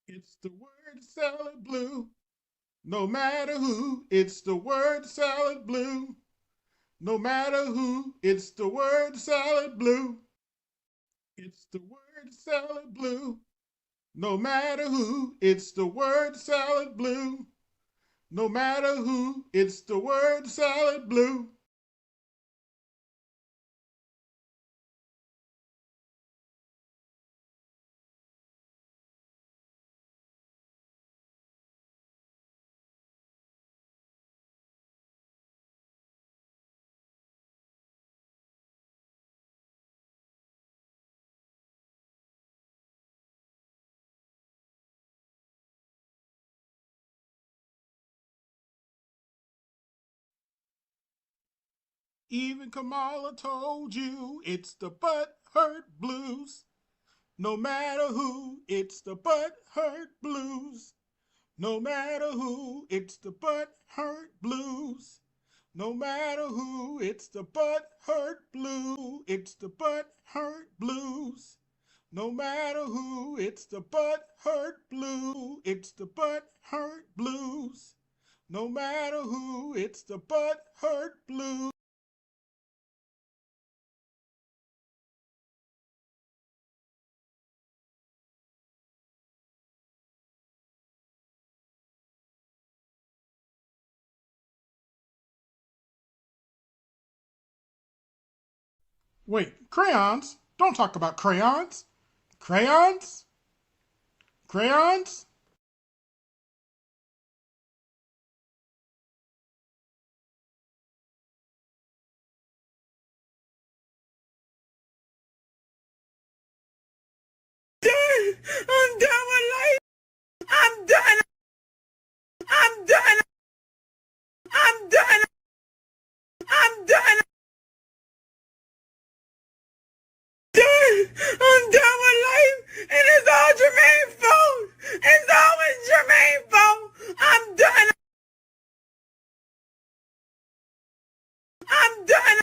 It's the word salad blue. No matter who, it's the word salad blue. No matter who, it's the word salad blue. It's the word salad blue. No matter who, it's the word salad blue. No matter who, it's the word salad blue. Even Kamala told you it's the butt hurt blues. No matter who, it's the butt hurt blues. No matter who, it's the butt hurt blues. No matter who, it's the butt hurt blue. It's the butt hurt blues. No matter who, it's the butt hurt blue. It's the butt hurt blues. No matter who, it's the butt hurt blues. Wait, crayons? Don't talk about crayons. Crayons? Crayons? I'm done with life. I'm done. I'm done. I'm done. I'm done. I'm done with life. And it's all Jermaine's fault. It's always Jermaine's fault. I'm done. I'm done.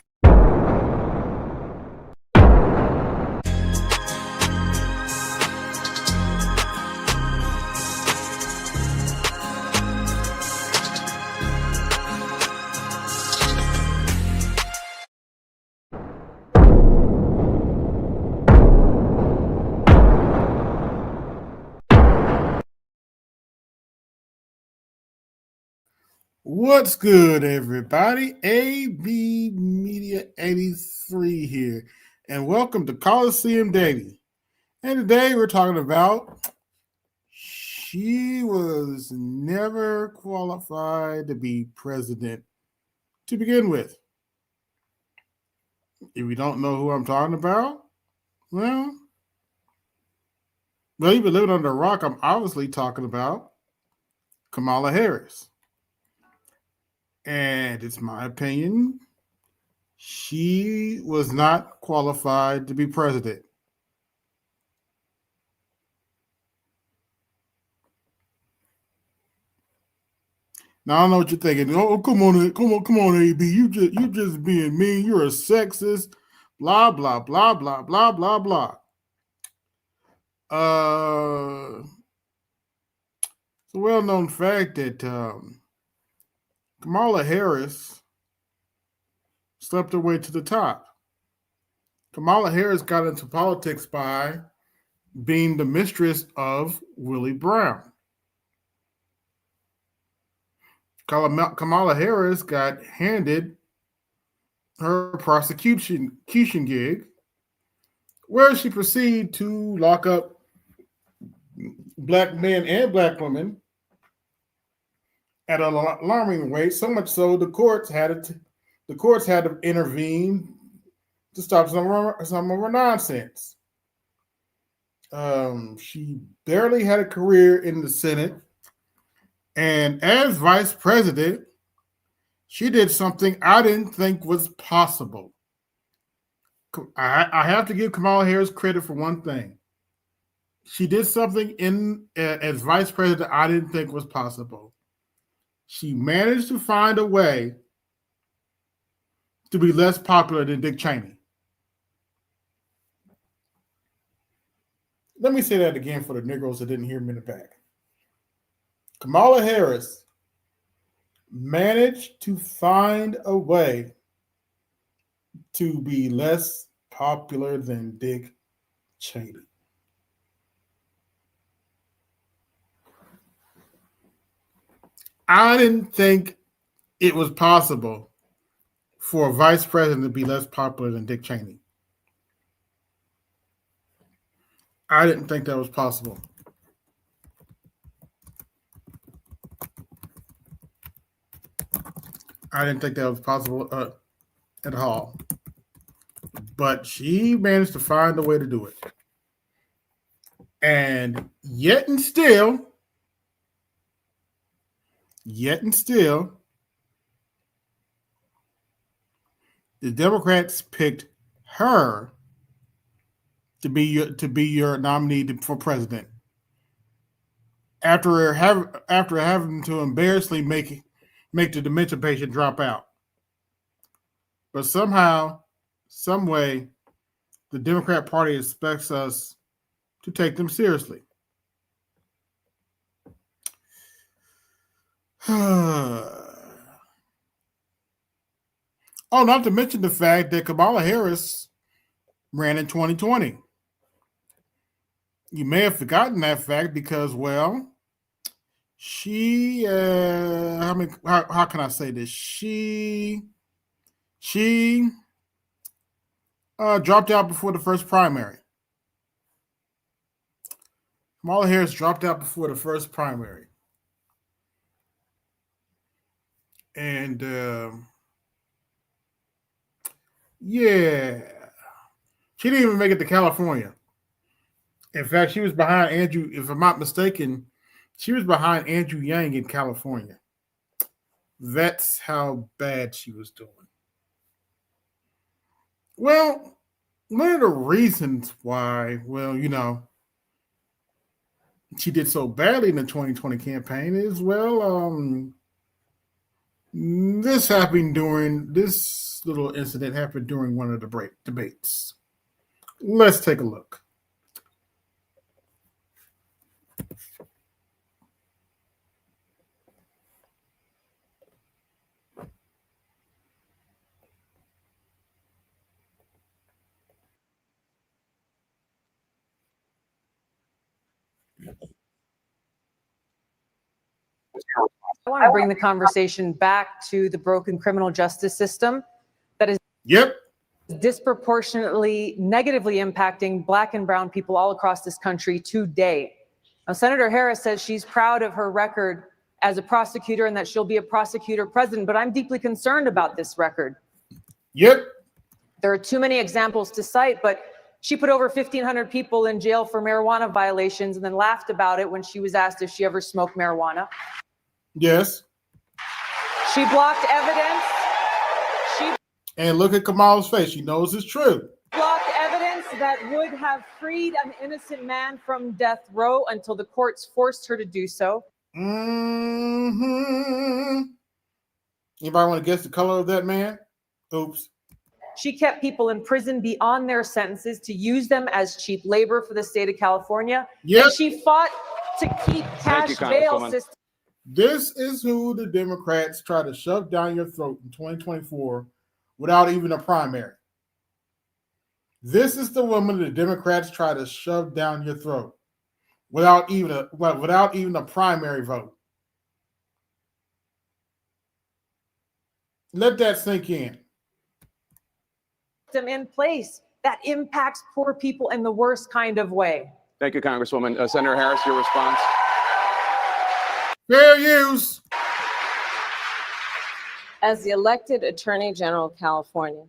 What's good, everybody? AB Media 83 here, and welcome to Colosseum Daily. And today we're talking about she was never qualified to be president to begin with. If you don't know who I'm talking about, well, you've been living under a rock. I'm obviously talking about Kamala Harris. And it's my opinion, she was not qualified to be president. Now I don't know what you're thinking. Oh, come on, AB. You just being mean. You're a sexist. Blah blah blah blah blah blah blah. It's a well-known fact that Kamala Harris slept her way to the top. Kamala Harris got into politics by being the mistress of Willie Brown. Kamala Harris got handed her prosecution gig, where she proceeded to lock up black men and black women at an alarming rate. So much so, the courts had to intervene to stop some of her nonsense. She barely had a career in the Senate, and as vice president, she did something I didn't think was possible. I have to give Kamala Harris credit for one thing. She did something as vice president I didn't think was possible. She managed to find a way to be less popular than Dick Cheney. Let me say that again for the Negroes that didn't hear me in the back. Kamala Harris managed to find a way to be less popular than Dick Cheney. I didn't think it was possible for a vice president to be less popular than Dick Cheney. I didn't think that was possible. I didn't think that was possible at all. But she managed to find a way to do it. And yet and still, the Democrats picked her to be your nominee for president after having to embarrassingly make the dementia patient drop out. But somehow, some way, the Democrat Party expects us to take them seriously. Oh, not to mention the fact that Kamala Harris ran in 2020. You may have forgotten that fact because, well, she how can I say this? She dropped out before the first primary. Kamala Harris dropped out before the first primary. And yeah, she didn't even make it to California. In fact, she was behind Andrew, if I'm not mistaken, she was behind Andrew Yang in California. That's how bad she was doing. Well, one of the reasons why, she did so badly in the 2020 campaign is, this little incident happened during one of the debates. Let's take a look. I want to bring the conversation back to the broken criminal justice system that is disproportionately negatively impacting Black and brown people all across this country today. Now, Senator Harris says she's proud of her record as a prosecutor and that she'll be a prosecutor president, but I'm deeply concerned about this record. There are too many examples to cite, but she put over 1,500 people in jail for marijuana violations and then laughed about it when she was asked if she ever smoked marijuana. Yes. She blocked evidence. And look at Kamala's face. She knows it's true. Blocked evidence that would have freed an innocent man from death row until the courts forced her to do so. Mm-hmm. Anybody want to guess the color of that man? Oops. She kept people in prison beyond their sentences to use them as cheap labor for the state of California. Yep. And she fought to keep cash bail systems. This is who the Democrats try to shove down your throat in 2024 without even a primary. This is the woman the Democrats try to shove down your throat without even a primary vote. Let that sink in. In place that impacts poor people in the worst kind of way. Thank you, Congresswoman. Senator Harris, your response. Fair use. As the elected Attorney General of California,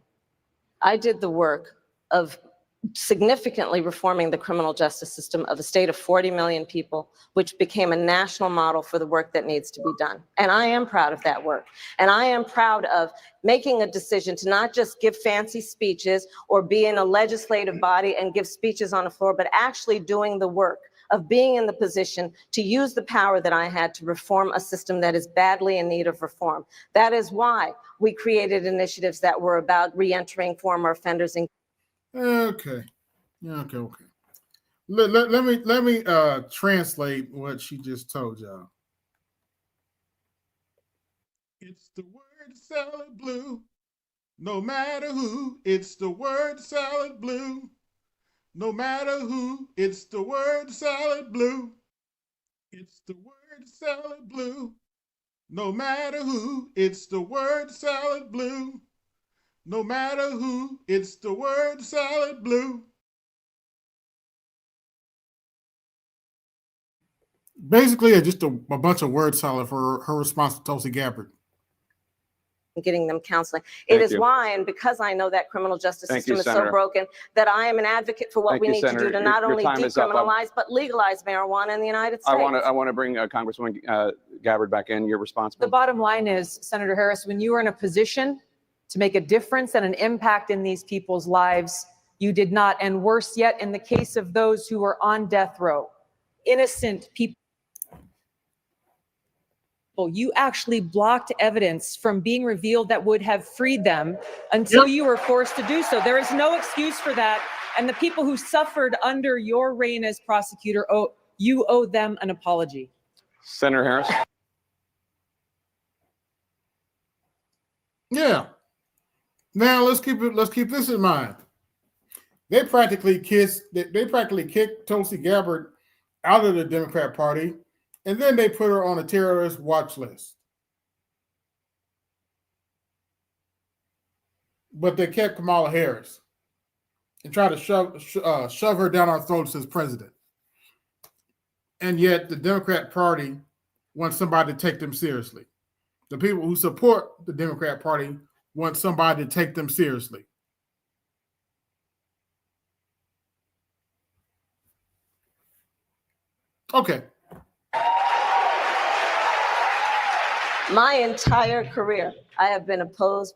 I did the work of significantly reforming the criminal justice system of a state of 40 million people, which became a national model for the work that needs to be done. And I am proud of that work. And I am proud of making a decision to not just give fancy speeches or be in a legislative body and give speeches on the floor, but actually doing the work of being in the position to use the power that I had to reform a system that is badly in need of reform. That is why we created initiatives that were about reentering former offenders. Okay. Let me translate what she just told y'all. It's the word salad blue. No matter who, it's the word salad blue. No matter who, it's the word salad blue. It's the word salad blue. No matter who, it's the word salad blue. No matter who, it's the word salad blue. Basically, just a bunch of word salad for her response to Tulsi Gabbard. Getting them counseling. Thank It is you. why, and because I know that criminal justice Thank system you, is so Senator. broken, that I am an advocate for what Thank we you, need Senator. to do to Your not only time is up. decriminalize, but legalize marijuana in the United States. I want to bring Congresswoman Gabbard back in. You're responsible. The bottom line is, Senator Harris, when you are in a position to make a difference and an impact in these people's lives, you did not. And worse yet, in the case of those who are on death row, innocent people, you actually blocked evidence from being revealed that would have freed them until you were forced to do so. There is no excuse for that. And the people who suffered under your reign as prosecutor, you owe them an apology. Senator Harris. Yeah. Now let's keep this in mind. They practically kicked Tulsi Gabbard out of the Democrat Party, and then they put her on a terrorist watch list. But they kept Kamala Harris and tried to shove her down our throats as president. And yet the Democrat Party wants somebody to take them seriously. The people who support the Democrat Party want somebody to take them seriously. Okay. My entire career, I have been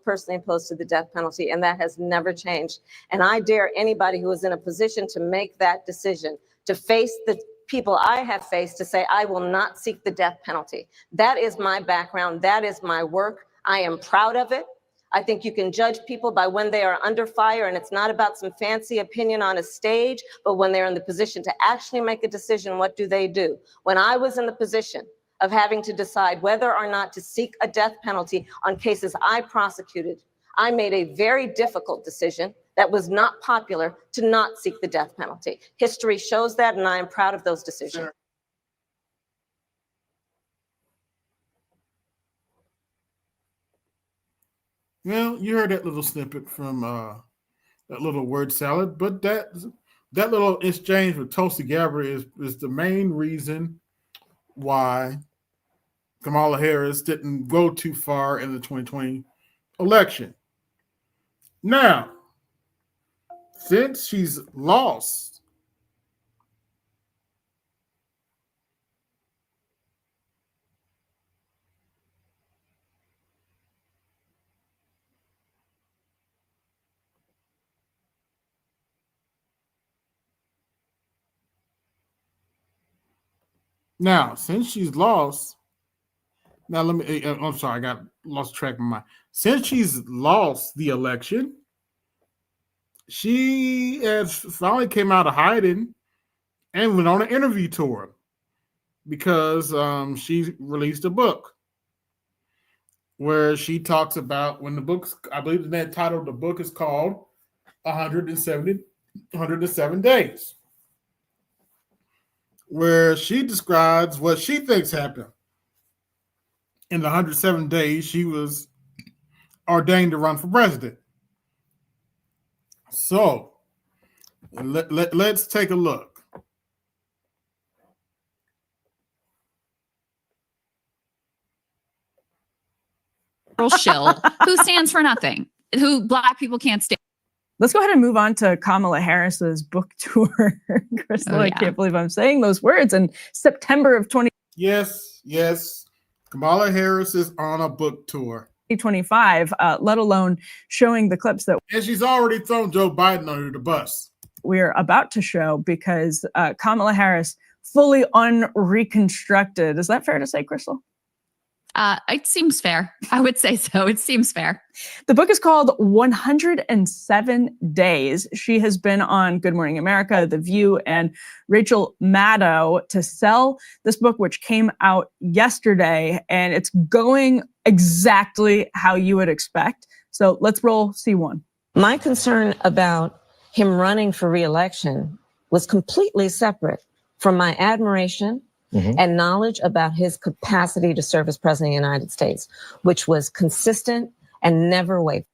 personally opposed to the death penalty, and that has never changed. And I dare anybody who is in a position to make that decision, to face the people I have faced, to say, I will not seek the death penalty. That is my background. That is my work. I am proud of it. I think you can judge people by when they are under fire, and it's not about some fancy opinion on a stage, but when they're in the position to actually make a decision, what do? When I was in the position of having to decide whether or not to seek a death penalty on cases I prosecuted, I made a very difficult decision that was not popular to not seek the death penalty. History shows that, and I am proud of those decisions. Sure. Well, you heard that little snippet from that little word salad, but that little exchange with Tulsi Gabbard is the main reason why Kamala Harris didn't go too far in the 2020 election. Now, since she's lost, now let me, I'm sorry, I got lost track of my mind. Since she's lost the election, she has finally came out of hiding and went on an interview tour because she released a book where she talks about when the book's, I believe the title of the book is called 107 Days, where she describes what she thinks happened in the 107 days she was ordained to run for president. So let's take a look. Shill who stands for nothing, who Black people can't stand. Let's go ahead and move on to Kamala Harris's book tour. Crystal, Oh, yeah. I can't believe I'm saying those words. In September of Yes. Kamala Harris is on a book tour. 2025, let alone showing the clips that And she's already thrown Joe Biden under the bus. we're about to show, because Kamala Harris fully unreconstructed. Is that fair to say, Crystal? It seems fair. I would say so. It seems fair. The book is called 107 Days. She has been on Good Morning America, The View, and Rachel Maddow to sell this book, which came out yesterday, and it's going exactly how you would expect. So let's roll C1. My concern about him running for re-election was completely separate from my admiration and knowledge about his capacity to serve as president of the United States, which was consistent and never wavered.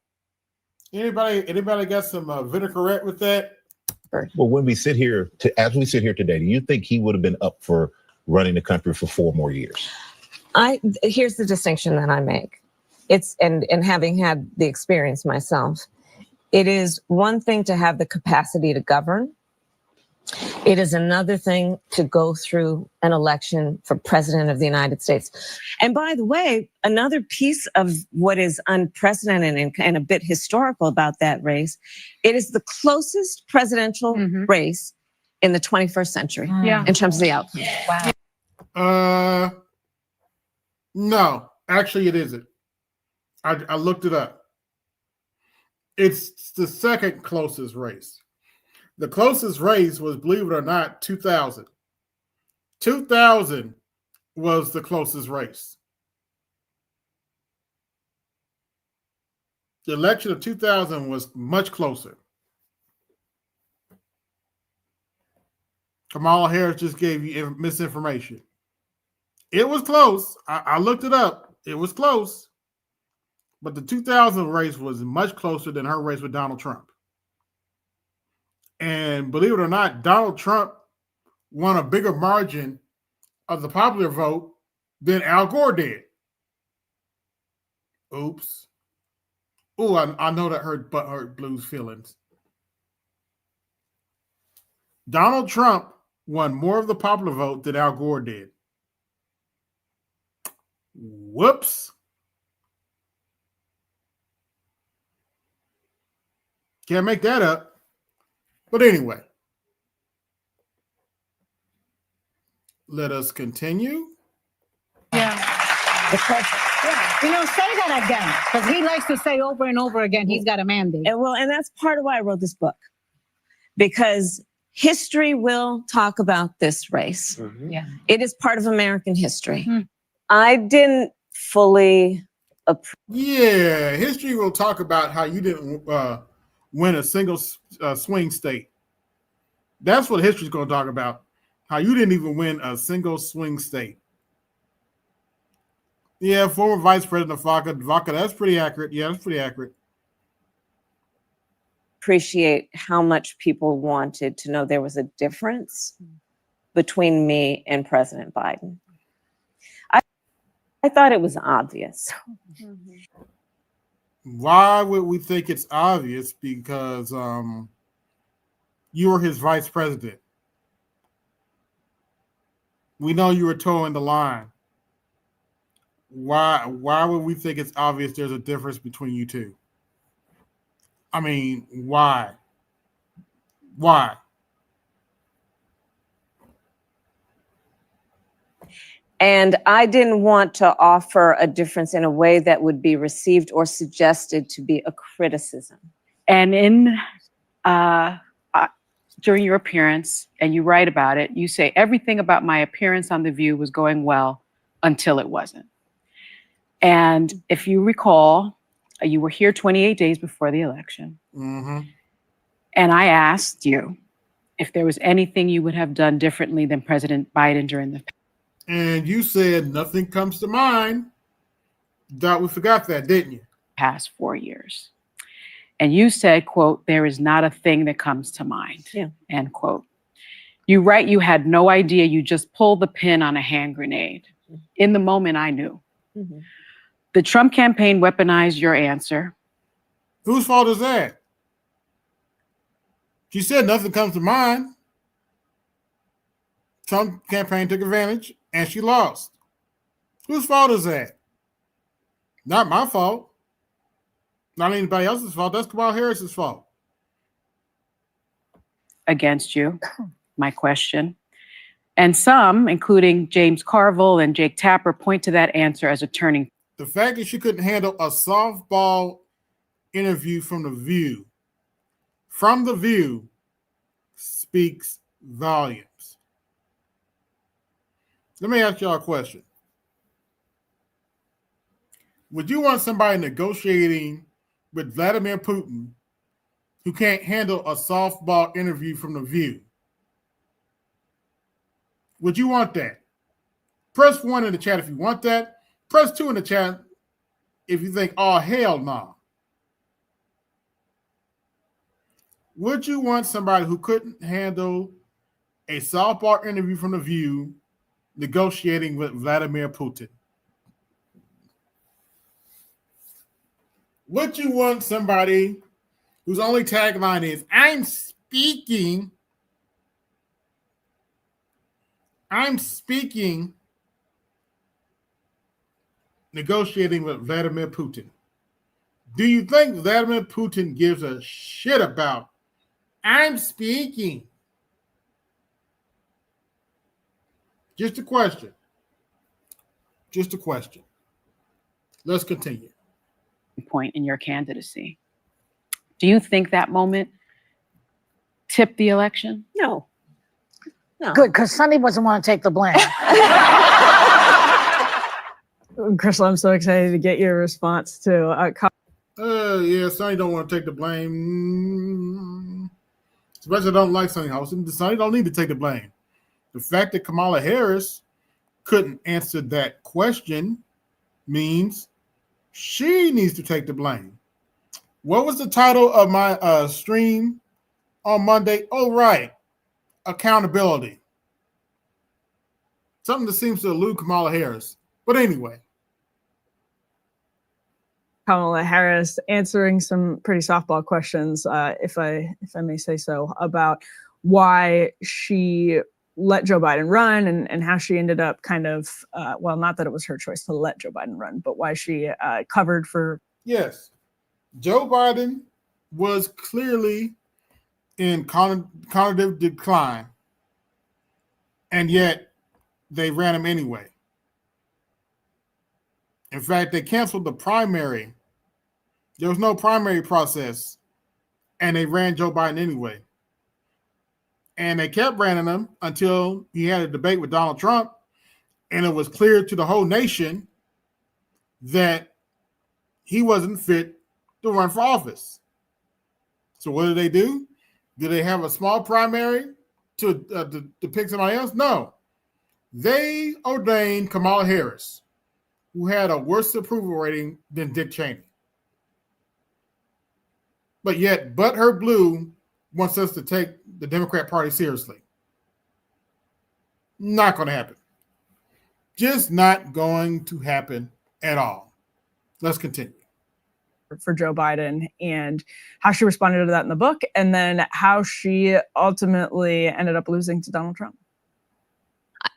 Anybody got some vinaigrette with that? Well, when we sit here as we sit here today, do you think he would have been up for running the country for 4 more years? Here's the distinction that I make. It's and having had the experience myself, it is one thing to have the capacity to govern. It is another thing to go through an election for president of the United States. And by the way, another piece of what is unprecedented and a bit historical about that race, it is the closest presidential race in the 21st century in terms of the outcome. Wow. No, actually it isn't. I looked it up. It's the second closest race. The closest race was, believe it or not, 2000. 2000 was the closest race. The election of 2000 was much closer. Kamala Harris just gave you misinformation. It was close. I looked it up. It was close. But the 2000 race was much closer than her race with Donald Trump. And believe it or not, Donald Trump won a bigger margin of the popular vote than Al Gore did. Oops. Oh, I know that hurt Blue's feelings. Donald Trump won more of the popular vote than Al Gore did. Whoops. Can't make that up. But anyway, let us continue. Yeah. You know, say that again, because he likes to say over and over again, he's got a mandate. And that's part of why I wrote this book, because history will talk about this race. Yeah. It is part of American history. I didn't fully approve. Yeah, history will talk about how you didn't win a single swing state. That's what history's going to talk about. How you didn't even win a single swing state. Yeah, former Vice President Vaca, that's pretty accurate. Yeah, that's pretty accurate. Appreciate how much people wanted to know there was a difference between me and President Biden. I thought it was obvious. Why would we think it's obvious? Because you were his vice president. We know you were towing the line. Why would we think it's obvious there's a difference between you two? I mean, why? Why? And I didn't want to offer a difference in a way that would be received or suggested to be a criticism. And in during your appearance, and you write about it, you say everything about my appearance on The View was going well until it wasn't. And if you recall, you were here 28 days before the election. And I asked you if there was anything you would have done differently than President Biden during the And you said nothing comes to mind. Thought we forgot that, didn't you? past 4 years. And you said, quote, "There is not a thing that comes to mind," end quote. You write, you had no idea. You just pulled the pin on a hand grenade. In the moment, I knew. The Trump campaign weaponized your answer. Whose fault is that? She said nothing comes to mind. Trump campaign took advantage and she lost. Whose fault is that? Not my fault. Not anybody else's fault. That's Kamala Harris's fault. Against you. My question. And some, including James Carville and Jake Tapper, point to that answer as a turning. The fact that she couldn't handle a softball interview from The View speaks volumes. Let me ask y'all a question. Would you want somebody negotiating with Vladimir Putin who can't handle a softball interview from The View? Would you want that? Press 1 in the chat if you want that. Press 2 in the chat if you think, oh, hell no. Would you want somebody who couldn't handle a softball interview from The View negotiating with Vladimir Putin? Would you want somebody whose only tagline is, I'm speaking negotiating with Vladimir Putin? Do you think Vladimir Putin gives a shit about I'm speaking? Just a question. Just a question. Let's continue. Point in your candidacy. Do you think that moment tipped the election? No. Good, because Sonny doesn't want to take the blame. Crystal, I'm so excited to get your response to Yeah, Sonny don't want to take the blame. Especially I don't like Sonny Houston. Sonny don't need to take the blame. The fact that Kamala Harris couldn't answer that question means she needs to take the blame. What was the title of my stream on Monday? Oh, right. Accountability. Something that seems to elude Kamala Harris. But anyway. Kamala Harris answering some pretty softball questions, if I may say so, about why she let Joe Biden run and how she ended up kind of, well, not that it was her choice to let Joe Biden run, but why she covered for. Yes. Joe Biden was clearly in cognitive decline, and yet they ran him anyway. In fact, they canceled the primary. There was no primary process, and they ran Joe Biden anyway. And they kept running him until he had a debate with Donald Trump, and it was clear to the whole nation that he wasn't fit to run for office. So what did they do? Did they have a small primary to pick somebody else? No. They ordained Kamala Harris, who had a worse approval rating than Dick Cheney. But yet, Butthurt Blue wants us to take the Democrat Party seriously. Not going to happen. Just not going to happen at all. Let's continue. For Joe Biden and how she responded to that in the book, and then how she ultimately ended up losing to Donald Trump.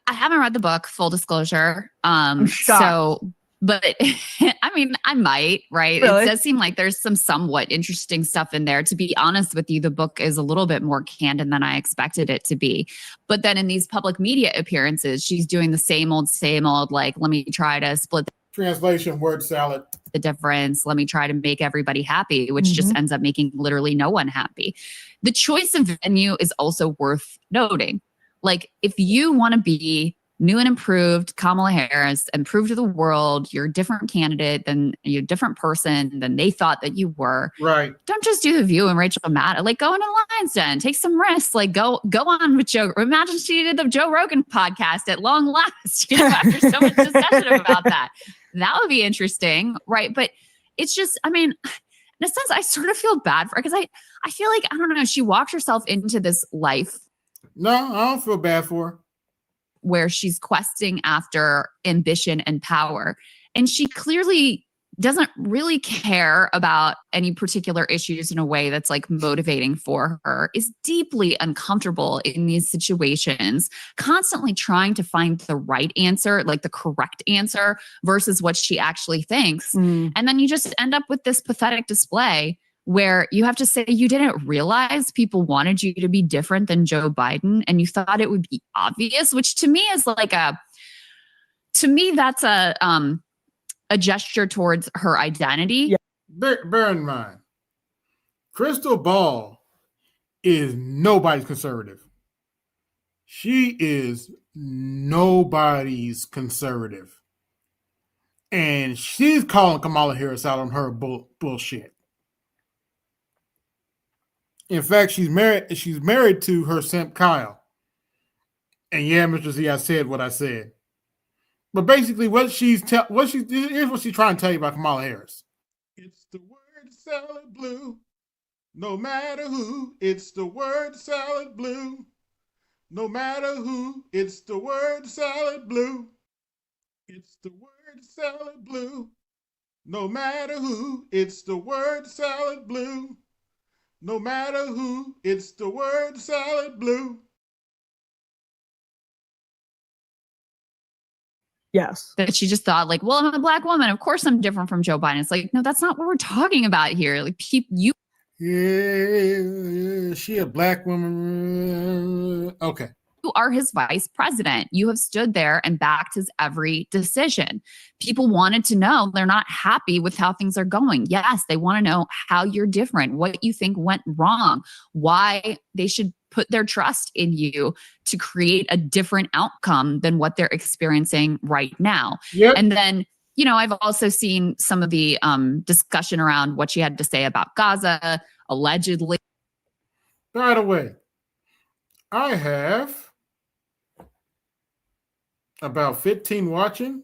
I haven't read the book, full disclosure. I'm shocked. So, but I mean, I might, right? Really? It does seem like there's some somewhat interesting stuff in there. To be honest with you, the book is a little bit more candid than I expected it to be. But then in these public media appearances, she's doing the same old, like, let me try to split Translation, word salad. the difference. Let me try to make everybody happy, which just ends up making literally no one happy. The choice of venue is also worth noting. Like, if you want to be new and improved Kamala Harris and prove to the world you're a different candidate than you're a different person than they thought that you were. Right. Don't just do The View and Rachel Maddow. Like, go into Lion's Den, take some risks. Like, go on with Joe. Imagine she did the Joe Rogan podcast at long last, you know, after so much discussion about that. That would be interesting, right? But it's just, I mean, in a sense, I sort of feel bad for her because I feel like, I don't know, she walked herself into this life. No, I don't feel bad for her. Where she's questing after ambition and power. And she clearly doesn't really care about any particular issues in a way that's like motivating for her, is deeply uncomfortable in these situations, constantly trying to find the right answer, like the correct answer versus what she actually thinks. And then you just end up with this pathetic display where you have to say you didn't realize people wanted you to be different than Joe Biden and you thought it would be obvious, which to me is like that's a gesture towards her identity. Yeah. Bear in mind, Crystal Ball is nobody's conservative. She is nobody's conservative. And she's calling Kamala Harris out on her bullshit. In fact, she's married to her simp Kyle. And yeah, Mr. Z, I said what I said. But basically, here's what she's trying to tell you about Kamala Harris. It's the word salad blue. No matter who, it's the word salad blue. No matter who, it's the word salad blue. It's the word salad blue. No matter who, it's the word salad blue. No matter who, it's the word salad blue. Yes. That she just thought like, well, I'm a black woman. Of course I'm different from Joe Biden. It's like, no, that's not what we're talking about here. Like you. Yeah, she a black woman. Okay. You are his vice president. You have stood there and backed his every decision. People wanted to know. They're not happy with how things are going. Yes, they want to know how you're different, what you think went wrong, why they should put their trust in you to create a different outcome than what they're experiencing right now. Yep. And then, I've also seen some of the discussion around what she had to say about Gaza, allegedly. By the way, I have about 15 watching.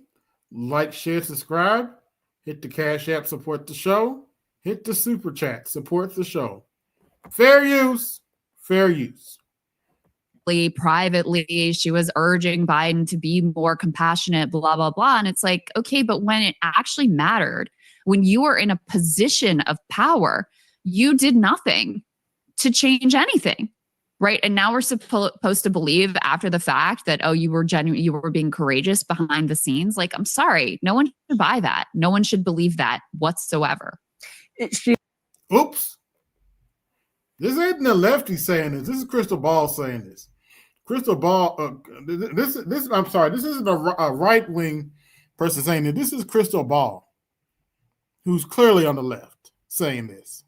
Like, share, subscribe. Hit the Cash App, support the show. Hit the Super Chat, support the show. Fair use. Fair use. Privately, she was urging Biden to be more compassionate, blah, blah, blah. And it's like, okay, but when it actually mattered, when you were in a position of power, you did nothing to change anything. Right. And now we're supposed to believe after the fact that, oh, you were genuine, you were being courageous behind the scenes. Like, I'm sorry. No one should buy that. No one should believe that whatsoever. Oops. This ain't the lefty saying this. This is Crystal Ball saying this. Crystal Ball, I'm sorry. This isn't a right-wing person saying it. This is Crystal Ball, who's clearly on the left, saying this.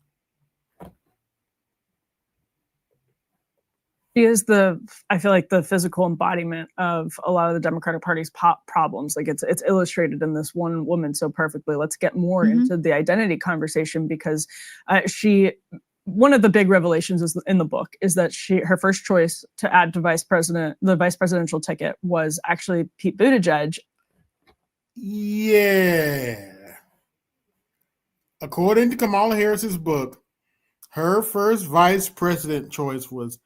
She is I feel like the physical embodiment of a lot of the Democratic Party's problems. Like it's illustrated in this one woman so perfectly. Let's get more into the identity conversation because one of the big revelations is in the book is that her first choice to add to the vice presidential ticket was actually Pete Buttigieg. Yeah. According to Kamala Harris's book, her first vice president choice was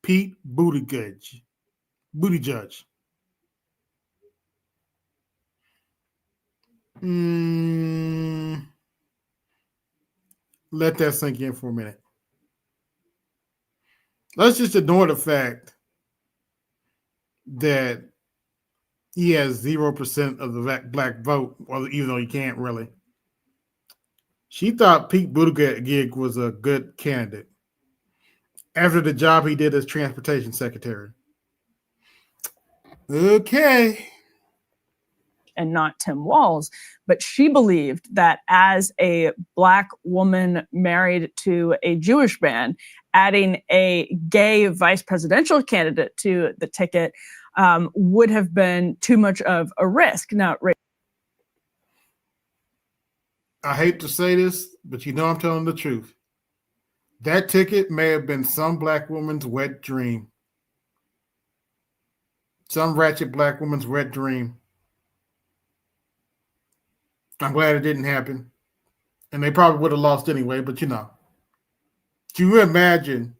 Pete Buttigieg. Let that sink in for a minute. Let's just ignore the fact that he has 0% of the black vote, even though he can't really. She thought Pete Buttigieg was a good candidate after the job he did as transportation secretary. Okay. And not Tim Walz, but she believed that as a black woman married to a Jewish man, adding a gay vice presidential candidate to the ticket would have been too much of a risk. Now, I hate to say this, but I'm telling the truth. That ticket may have been some black woman's wet dream. Some ratchet black woman's wet dream. I'm glad it didn't happen. And they probably would have lost anyway, but Can you imagine?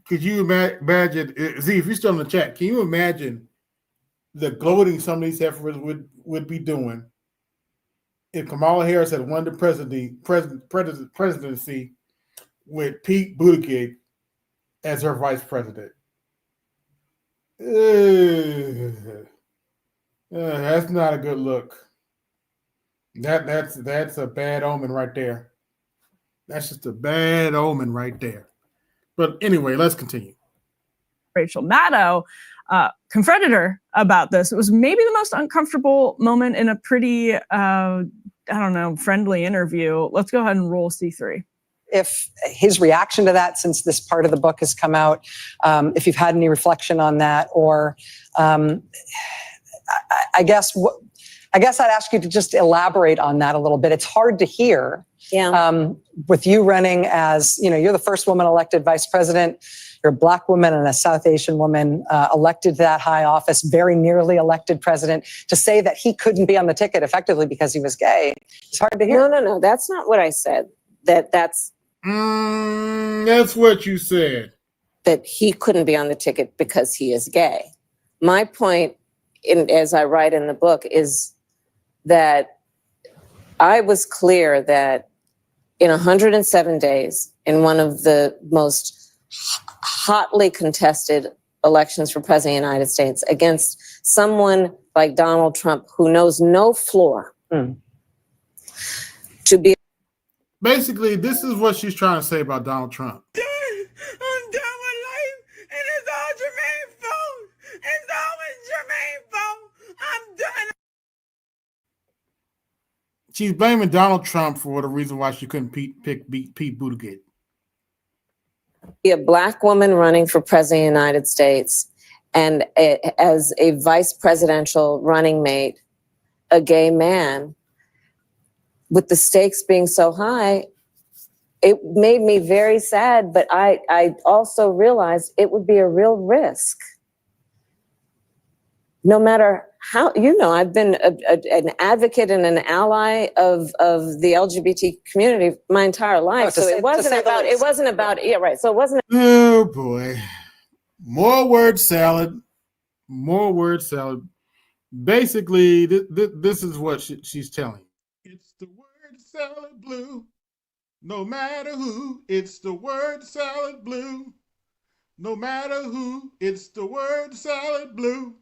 Could you imagine, Z, if you're still in the chat, can you imagine the gloating some of these heifers would be doing if Kamala Harris had won the presidency with Pete Buttigieg as her vice president? That's not a good look. That's a bad omen right there. That's just a bad omen right there. But anyway, let's continue. Rachel Maddow confronted her about this. It was maybe the most uncomfortable moment in a pretty, friendly interview. Let's go ahead and roll C3. If his reaction to that, since this part of the book has come out, if you've had any reflection on that, or I guess I'd ask you to just elaborate on that a little bit. It's hard to hear. Yeah. With you running as, you're the first woman elected vice president. You're a Black woman and a South Asian woman elected to that high office, very nearly elected president. To say that he couldn't be on the ticket effectively because he was gay, it's hard to hear. No. That's not what I said. That's what you said. That he couldn't be on the ticket because he is gay. My point, as I write in the book, is that I was clear that in 107 days, in one of the most hotly contested elections for president of the United States, against someone like Donald Trump, who knows no floor, to be. Basically, this is what she's trying to say about Donald Trump. I'm done with life, and it's all Jermaine's fault. It's always Jermaine's fault. I'm done. She's blaming Donald Trump for the reason why she couldn't beat Pete Buttigieg. Be a Black woman running for president of the United States, and as a vice presidential running mate, a gay man, with the stakes being so high, it made me very sad, but I also realized it would be a real risk. No matter how, I've been an advocate and an ally of the LGBT community my entire life. So it wasn't about, yeah, right. So it wasn't. Oh boy. More word salad. Basically, this is what she's telling. It's the word salad blue. No matter who, it's the word salad blue. No matter who, it's the word salad blue.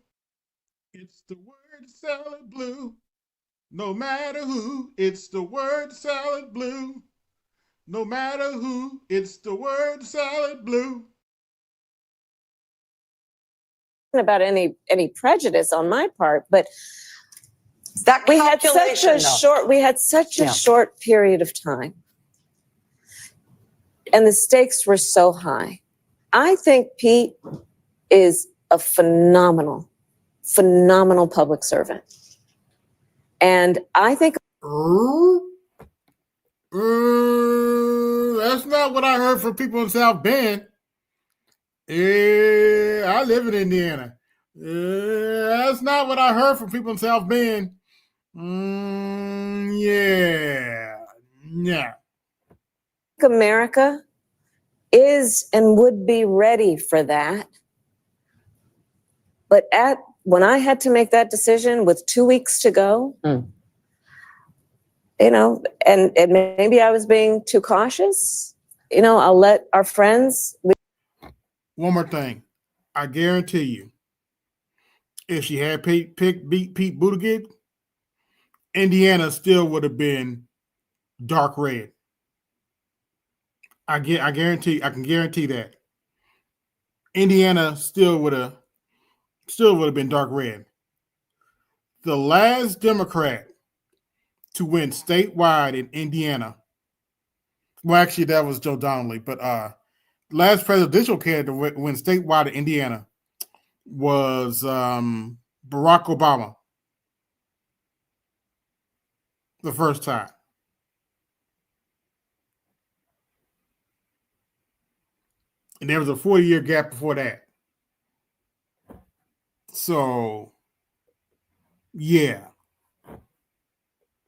It's the word salad blue. No matter who, it's the word salad blue. No matter who, it's the word salad blue. About any prejudice on my part, but that we had such a short period of time, and the stakes were so high. I think Pete is a phenomenal public servant, and I think that's not what I heard from people in South Bend. I live in Indiana. That's not what I heard from people in South Bend. Yeah. America is and would be ready for that. But when I had to make that decision with 2 weeks to go, and maybe I was being too cautious, I'll let our friends. One more thing. I guarantee you, if she had beat Pete Buttigieg, Indiana still would have been dark red. I can guarantee that. Indiana still would have been dark red. The last Democrat to win statewide in Indiana, well, actually that was Joe Donnelly, but last presidential candidate to win statewide in Indiana was Barack Obama. The first time. And there was a 40-year gap before that. So, yeah.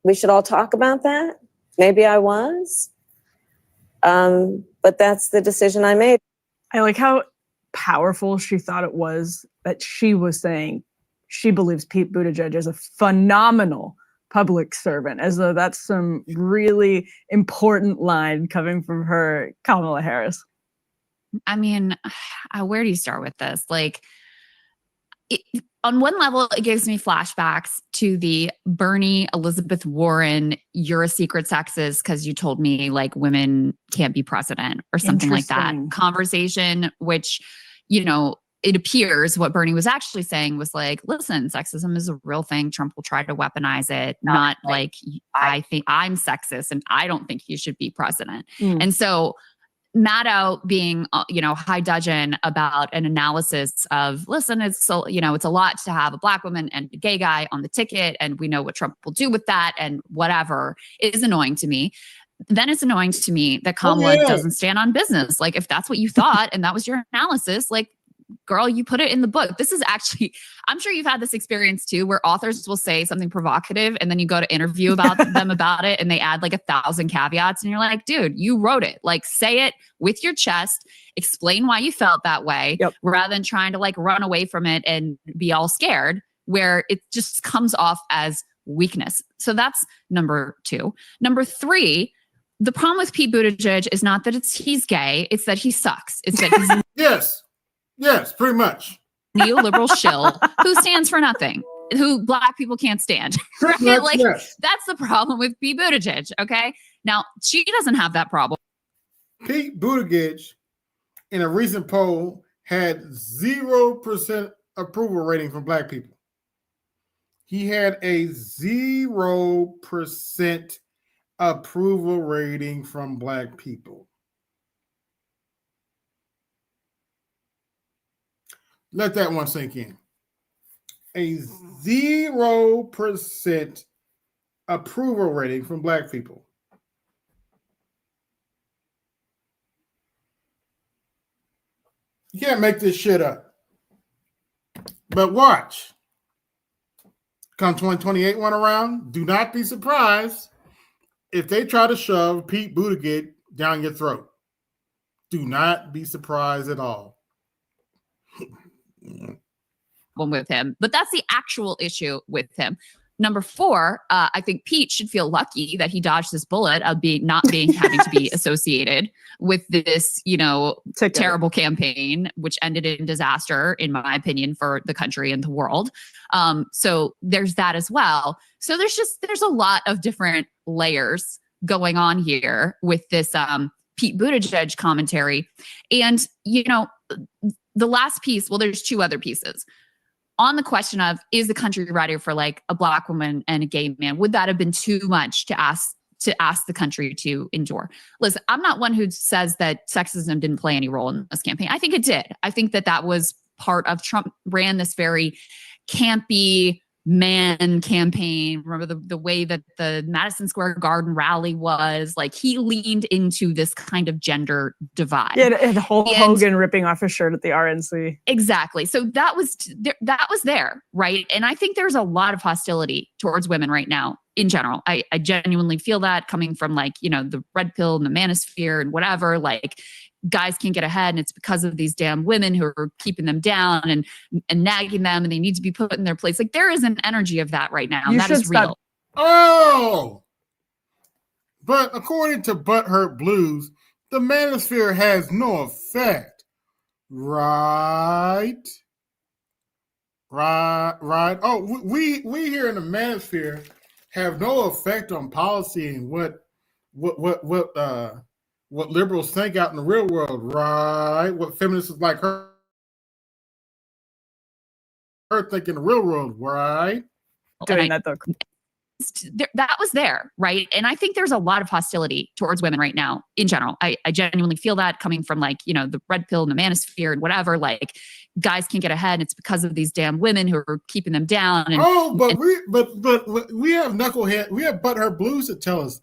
We should all talk about that. Maybe I was. But that's the decision I made. I like how powerful she thought it was that she was saying she believes Pete Buttigieg is a phenomenal public servant, as though that's some really important line coming from her, Kamala Harris. I mean, where do you start with this? Like, on one level, it gives me flashbacks to the Bernie, Elizabeth Warren, you're a secret sexist because you told me like women can't be president or something like that conversation, which, you know, it appears what Bernie was actually saying was like, listen, sexism is a real thing. Trump will try to weaponize it, not like I think I'm sexist and I don't think he should be president. And so Maddow being, you know, high dudgeon about an analysis of, listen, it's so, you know, it's a lot to have a black woman and a gay guy on the ticket, and we know what Trump will do with that and whatever, is annoying to me. Then it's annoying to me that Kamala doesn't stand on business. Like, if that's what you thought and that was your analysis, like, girl, you put it in the book. This is actually, I'm sure you've had this experience too, where authors will say something provocative and then you go to interview about them about it and they add like 1,000 caveats and you're like, dude, you wrote it. Like, say it with your chest, explain why you felt that way, rather than trying to like run away from it and be all scared, where it just comes off as weakness. So that's number 2. Number 3, the problem with Pete Buttigieg is not that he's gay, it's that he sucks. It's that he's Yes, pretty much. neoliberal shill who stands for nothing, who black people can't stand. Right? That's the problem with Pete Buttigieg. Okay. Now, she doesn't have that problem. Pete Buttigieg, in a recent poll, had 0% approval rating from black people. He had a 0% approval rating from black people. Let that one sink in. A 0% approval rating from black people. You can't make this shit up. But watch. Come 2028 one around, do not be surprised if they try to shove Pete Buttigieg down your throat. Do not be surprised at all. With him, but that's the actual issue with him. Number 4, I think Pete should feel lucky that he dodged this bullet of having to be associated with this, you know, terrible campaign, which ended in disaster, in my opinion, for the country and the world. So there's that as well. So there's a lot of different layers going on here with this Pete Buttigieg commentary. And, you know, the last piece, well, there's 2 other pieces. On the question of, is the country ready for like a black woman and a gay man? Would that have been too much to ask the country to endure? Listen, I'm not one who says that sexism didn't play any role in this campaign. I think it did. I think that was part of Trump ran this very campy man campaign. Remember the way that the Madison Square Garden rally was? Like, he leaned into this kind of gender divide. Yeah, and Hogan ripping off his shirt at the RNC. Exactly. So that was there, right? And I think there's a lot of hostility towards women right now in general. I genuinely feel that coming from, like, you know, the red pill and the manosphere and whatever, like, guys can't get ahead and it's because of these damn women who are keeping them down and nagging them, and they need to be put in their place. Like, there is an energy of that right now. That is real. Oh, but according to Butthurt Blues, the manosphere has no effect. Right. Oh, we here in the manosphere have no effect on policy and what liberals think out in the real world, right? What feminists like her think in the real world, right? Doing that though. That was there, right? And I think there's a lot of hostility towards women right now in general. I genuinely feel that coming from, like, you know, the red pill and the manosphere and whatever, like, guys can't get ahead and it's because of these damn women who are keeping them down. And, we have knucklehead, we have Butthurt Blues that tell us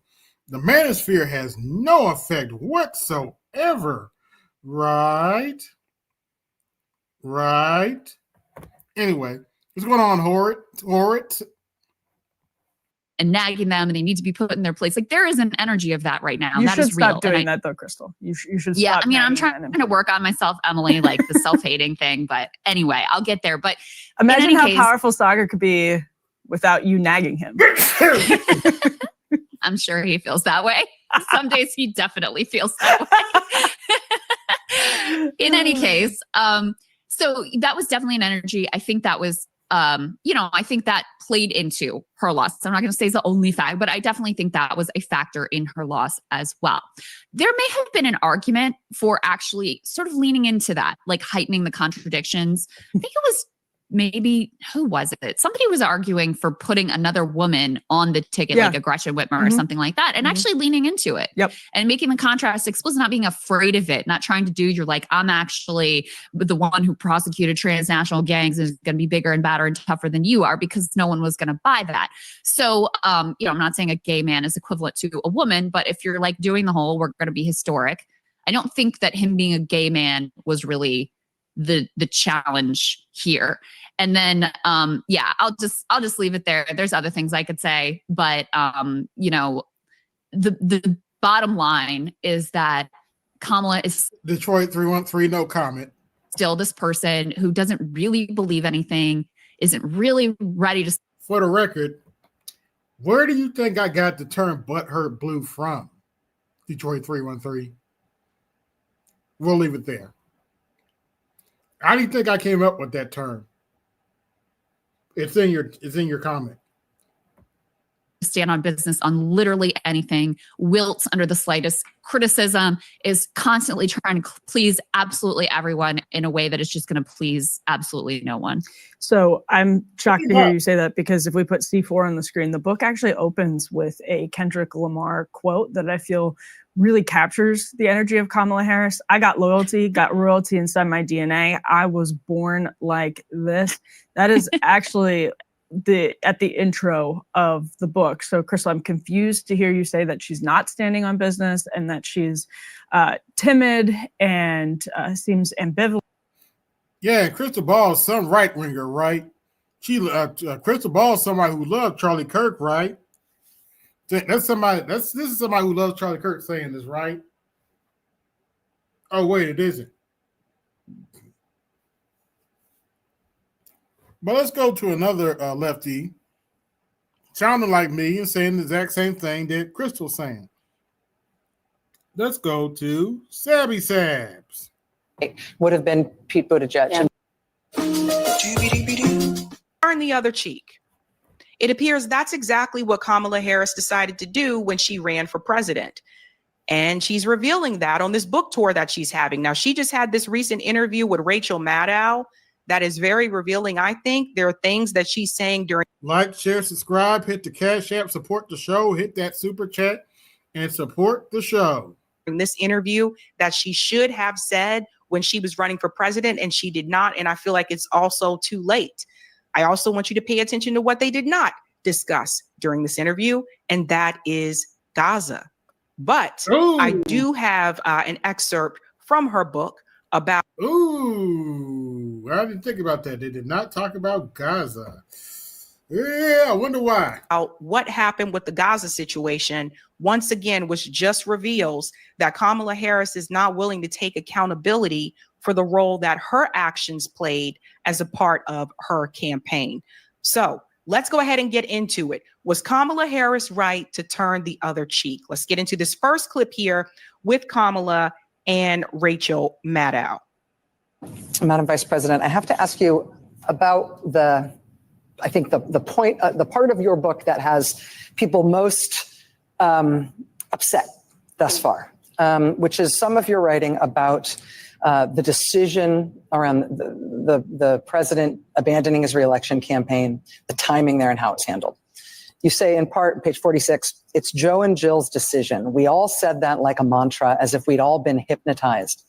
the manosphere has no effect whatsoever. Right. Anyway, what's going on, Horrit? And nagging them, and they need to be put in their place. Like, there is an energy of that right now. You that should is real. Stop doing that though, Crystal. You should. Yeah, stop. I mean, I'm trying to work on myself, Emily, like the self-hating thing. But anyway, I'll get there. But imagine how powerful Sagar could be without you nagging him. I'm sure he feels that way. Some days he definitely feels that way. In any case, So that was definitely an energy. I think that was, I think that played into her loss. I'm not going to say it's the only fact, but I definitely think that was a factor in her loss as well. There may have been an argument for actually sort of leaning into that, like heightening the contradictions. I think it was who was it? Somebody was arguing for putting another woman on the ticket, like a Gretchen Whitmer or something like that, and actually leaning into it and making the contrast explicit, not being afraid of it, not trying to do you're like, I'm actually the one who prosecuted transnational gangs and is going to be bigger and badder and tougher than you are, because no one was going to buy that. So, I'm not saying a gay man is equivalent to a woman, but if you're like doing the whole, we're going to be historic. I don't think that him being a gay man was really the challenge here. And then, I'll just leave it there. There's other things I could say, but, the bottom line is that Kamala is Detroit 313, no comment. Still this person who doesn't really believe anything, isn't really ready to. For the record, where do you think I got the term butthurt blue from? Detroit 313. We'll leave it there. How do you think I came up with that term? It's in your comment. Stand on business on literally anything, wilts under the slightest criticism, is constantly trying to please absolutely everyone in a way that is just going to please absolutely no one. So I'm shocked to hear you say that, because if we put C4 on the screen, the book actually opens with a Kendrick Lamar quote that I feel really captures the energy of Kamala Harris. I got loyalty, got royalty inside my DNA. I was born like this. That is actually at the intro of the book. So Crystal, I'm confused to hear you say that she's not standing on business and that she's timid and seems ambivalent. Yeah, Crystal Ball is some right winger, right? Crystal Ball is somebody who loved Charlie Kirk, right? This is somebody who loves Charlie Kirk saying this, right? Oh wait, it isn't. But let's go to another lefty sounding like me and saying the exact same thing that Crystal's saying. Let's go to Sabby Sabs. Would have been Pete Buttigieg. Yeah. Turn the other cheek. It appears that's exactly what Kamala Harris decided to do when she ran for president. And she's revealing that on this book tour that she's having. Now, she just had this recent interview with Rachel Maddow that is very revealing. I think there are things that she's saying during. Like, share, subscribe, hit the Cash App, support the show, hit that super chat, and support the show. In this interview that she should have said when she was running for president, and she did not. And I feel like it's also too late. I also want you to pay attention to what they did not discuss during this interview, and that is Gaza. But I do have an excerpt from her book about. Ooh, I didn't think about that. They did not talk about Gaza. Yeah, I wonder why. What happened with the Gaza situation, once again, which just reveals that Kamala Harris is not willing to take accountability for the role that her actions played as a part of her campaign. So let's go ahead and get into it. Was Kamala Harris right to turn the other cheek? Let's get into this first clip here with Kamala and Rachel Maddow. Madam Vice President, I have to ask you about the point, the part of your book that has people most upset thus far, which is some of your writing about the decision around the president abandoning his reelection campaign, the timing there and how it's handled. You say in part, page 46, it's Joe and Jill's decision. We all said that like a mantra, as if we'd all been hypnotized.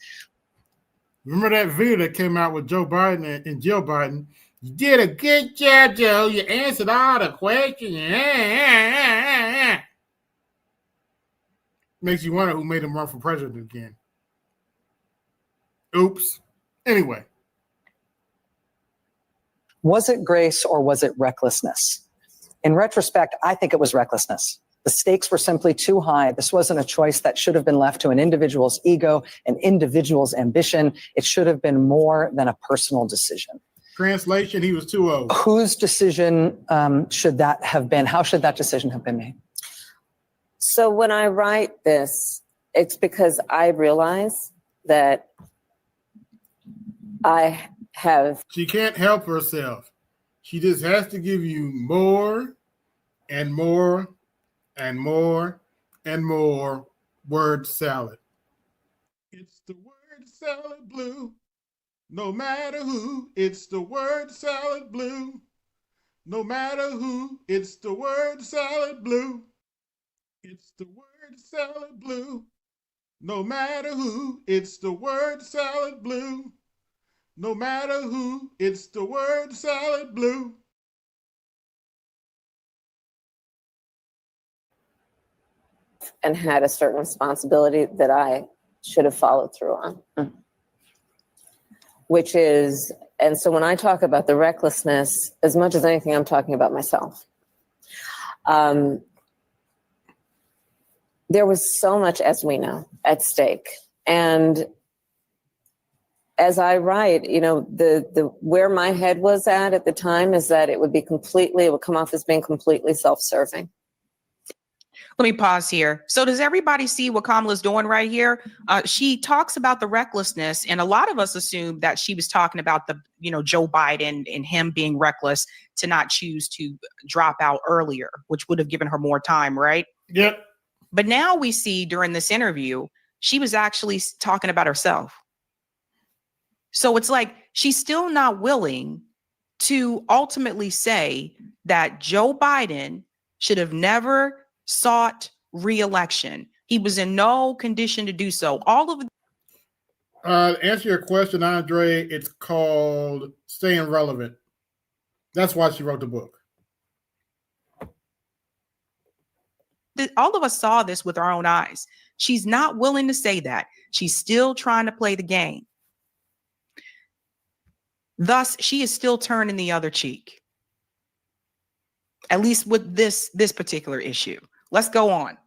Remember that video that came out with Joe Biden and Jill Biden? You did a good job, Joe. You answered all the questions. Makes you wonder who made him run for president again. Oops. Anyway. Was it grace or was it recklessness? In retrospect, I think it was recklessness. The stakes were simply too high. This wasn't a choice that should have been left to an individual's ego, an individual's ambition. It should have been more than a personal decision. Translation, he was too old. Whose decision should that have been? How should that decision have been made? So when I write this, it's because I realize that I have. She can't help herself. She just has to give you more and more and more and more word salad. It's the word salad blue. No matter who, it's the word salad blue. No matter who, it's the word salad blue. It's the word salad blue. No matter who, it's the word salad blue. No matter who, it's the word salad blue. And had a certain responsibility that I should have followed through on. Which is, and so when I talk about the recklessness, as much as anything, I'm talking about myself. There was so much, as we know, at stake. And as I write, you know, the where my head was at the time is that it would come off as being completely self-serving. Let me pause here. So does everybody see what Kamala's doing right here? She talks about the recklessness, and a lot of us assume that she was talking about Joe Biden and him being reckless to not choose to drop out earlier, which would have given her more time, right? Yep. But now we see during this interview, she was actually talking about herself. So it's like she's still not willing to ultimately say that Joe Biden should have never sought re-election. He was in no condition to do so. All of answer your question, Andre, it's called Staying Relevant. That's why she wrote the book. All of us saw this with our own eyes. She's not willing to say that. She's still trying to play the game. Thus, she is still turning the other cheek. At least with this particular issue. Let's go on.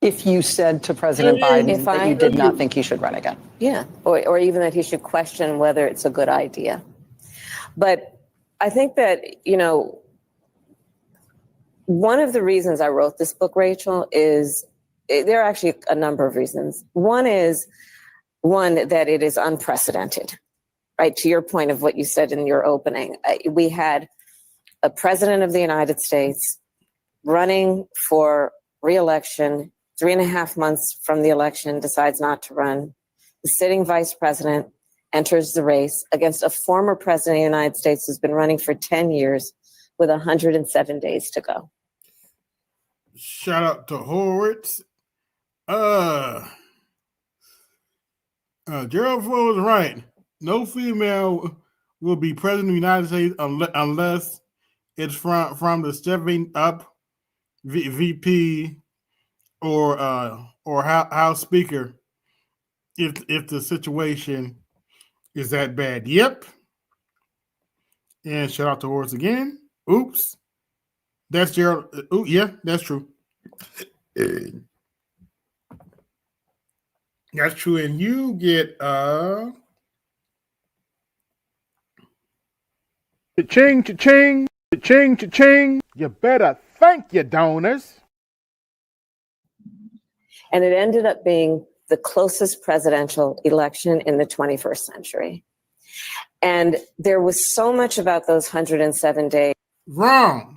If you said to President Biden that you did not think he should run again. Yeah, or even that he should question whether it's a good idea. But I think that, one of the reasons I wrote this book, Rachel, is there are actually a number of reasons. One that it is unprecedented, right? To your point of what you said in your opening, we had a president of the United States running for re-election, 3.5 months from the election, decides not to run. The sitting vice president enters the race against a former president of the United States who's been running for 10 years with 107 days to go. Shout out to Horowitz. Gerald Ford was right. No female will be president of the United States unless it's from the stepping up VP or House Speaker if the situation is that bad. Yep. And shout out to Horse again. Oops. That's Gerald. Oh, yeah, that's true. That's true. And you get cha-ching, cha-ching, cha-ching, cha-ching. You better thank your donors. And it ended up being the closest presidential election in the 21st century. And there was so much about those 107 days. Wrong.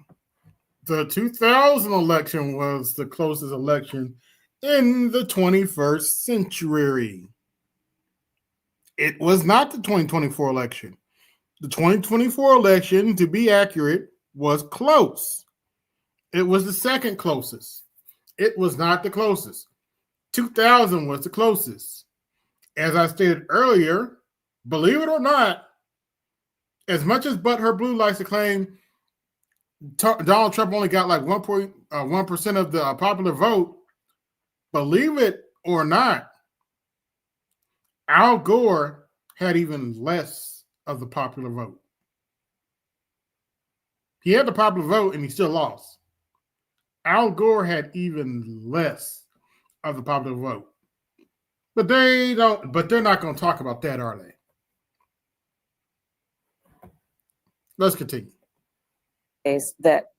The 2000 election was the closest election in the 21st century. It was not the 2024 election. The 2024 election, to be accurate, was close. It was the second closest. It was not the closest. 2000 was the closest. As I stated earlier, believe it or not, as much as Butthurt Blue likes to claim Donald Trump only got like 1% of the popular vote, believe it or not, Al Gore had even less of the popular vote. He had the popular vote and he still lost. Al Gore had even less of the popular vote. But they're not going to talk about that, are they? Let's continue. That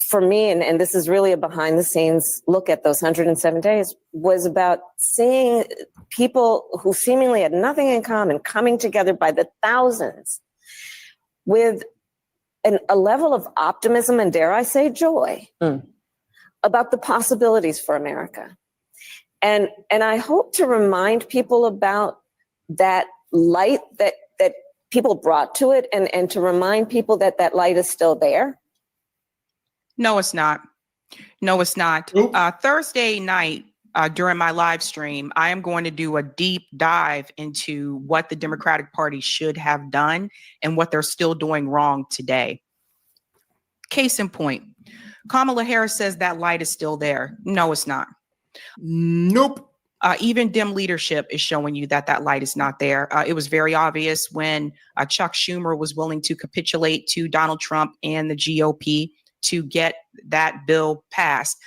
for me, and this is really a behind the scenes look at those 107 days, was about seeing people who seemingly had nothing in common coming together by the thousands with a level of optimism and, dare I say, joy about the possibilities for America. And I hope to remind people about that light that people brought to it, and to remind people that that light is still there. No, it's not. No, it's not. Thursday night, during my live stream, I am going to do a deep dive into what the Democratic Party should have done and what they're still doing wrong today. Case in point, Kamala Harris says that light is still there. No, it's not. Nope. Even dim leadership is showing you that that light is not there. It was very obvious when Chuck Schumer was willing to capitulate to Donald Trump and the GOP to get that bill passed,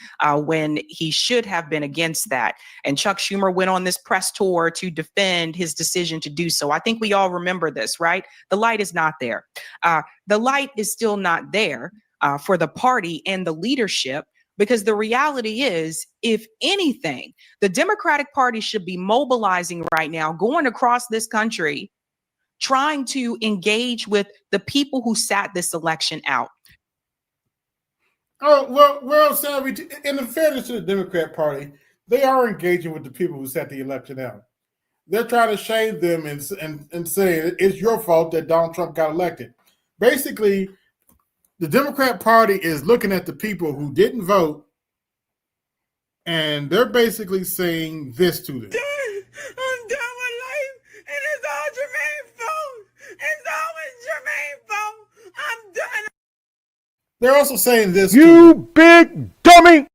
when he should have been against that. And Chuck Schumer went on this press tour to defend his decision to do so. I think we all remember this, right? The light is not there. The light is still not there for the party and the leadership, because the reality is, if anything, the Democratic Party should be mobilizing right now, going across this country, trying to engage with the people who sat this election out. Oh, well, Savvy, in the fairness to the Democrat Party, they are engaging with the people who set the election out. They're trying to shame them and say it's your fault that Donald Trump got elected. Basically, the Democrat Party is looking at the people who didn't vote, and they're basically saying this to them. I'm done with life, and it's all Jermaine's fault. It's always Jermaine's fault. I'm done. They're also saying this You big dummy!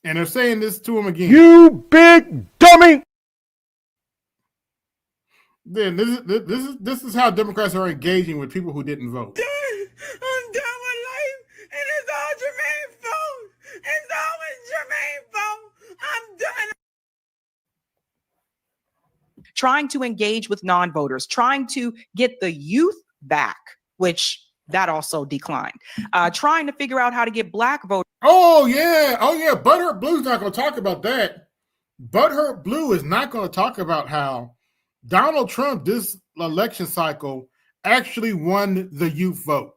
And they're saying this to him again. You big dummy! Then this is how Democrats are engaging with people who didn't vote. I'm done with life, and it's all Jermaine's fault. It's always Jermaine's fault. I'm done. Trying to engage with non-voters, trying to get the youth back, which that also declined. Trying to figure out how to get Black voters. Oh yeah. Butthurt Blue's not going to talk about that. Butthurt Blue is not going to talk about how Donald Trump this election cycle actually won the youth vote.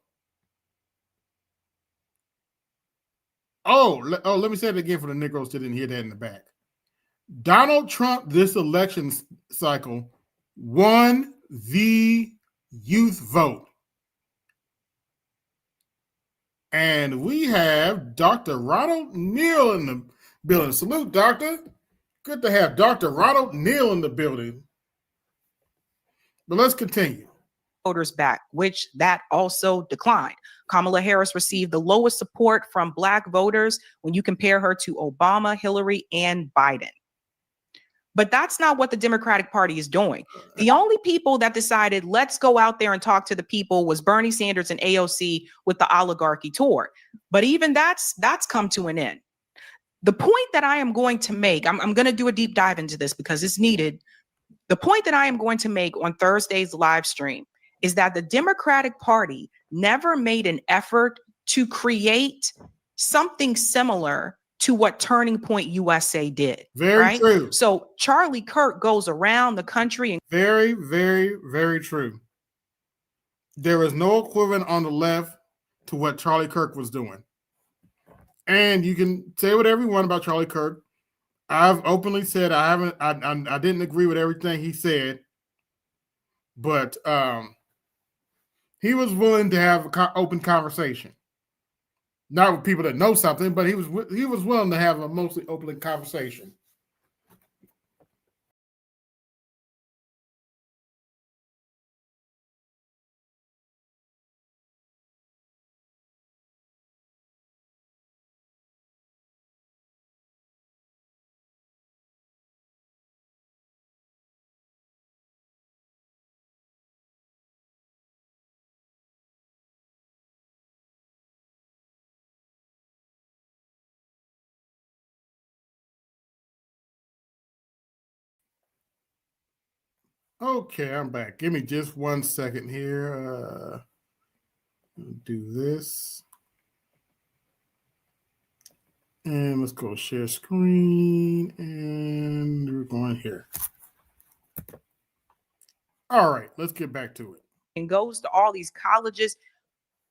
Let me say it again for the Negroes that didn't hear that in the back. Donald Trump this election cycle won the youth vote. And we have Dr. Ronald Neal in the building. Salute, Doctor. Good to have Dr. Ronald Neal in the building. But let's continue. Voters back, which that also declined. Kamala Harris received the lowest support from Black voters when you compare her to Obama, Hillary, and Biden. But that's not what the Democratic Party is doing. The only people that decided, let's go out there and talk to the people, was Bernie Sanders and AOC with the oligarchy tour. But even that's come to an end. The point that I am going to make, I'm going to do a deep dive into this because it's needed. The point that I am going to make on Thursday's live stream is that the Democratic Party never made an effort to create something similar to what Turning Point USA did. Very true. So Charlie Kirk goes around the country and very, very, very true. There is no equivalent on the left to what Charlie Kirk was doing. And you can say whatever you want about Charlie Kirk. I've openly said I didn't agree with everything he said, but he was willing to have an open conversation. Not with people that know something, but he was willing to have a mostly open conversation. Okay, I'm back. Give me just 1 second here. Do this. And let's go share screen. And we're going here. All right, let's get back to it. And goes to all these colleges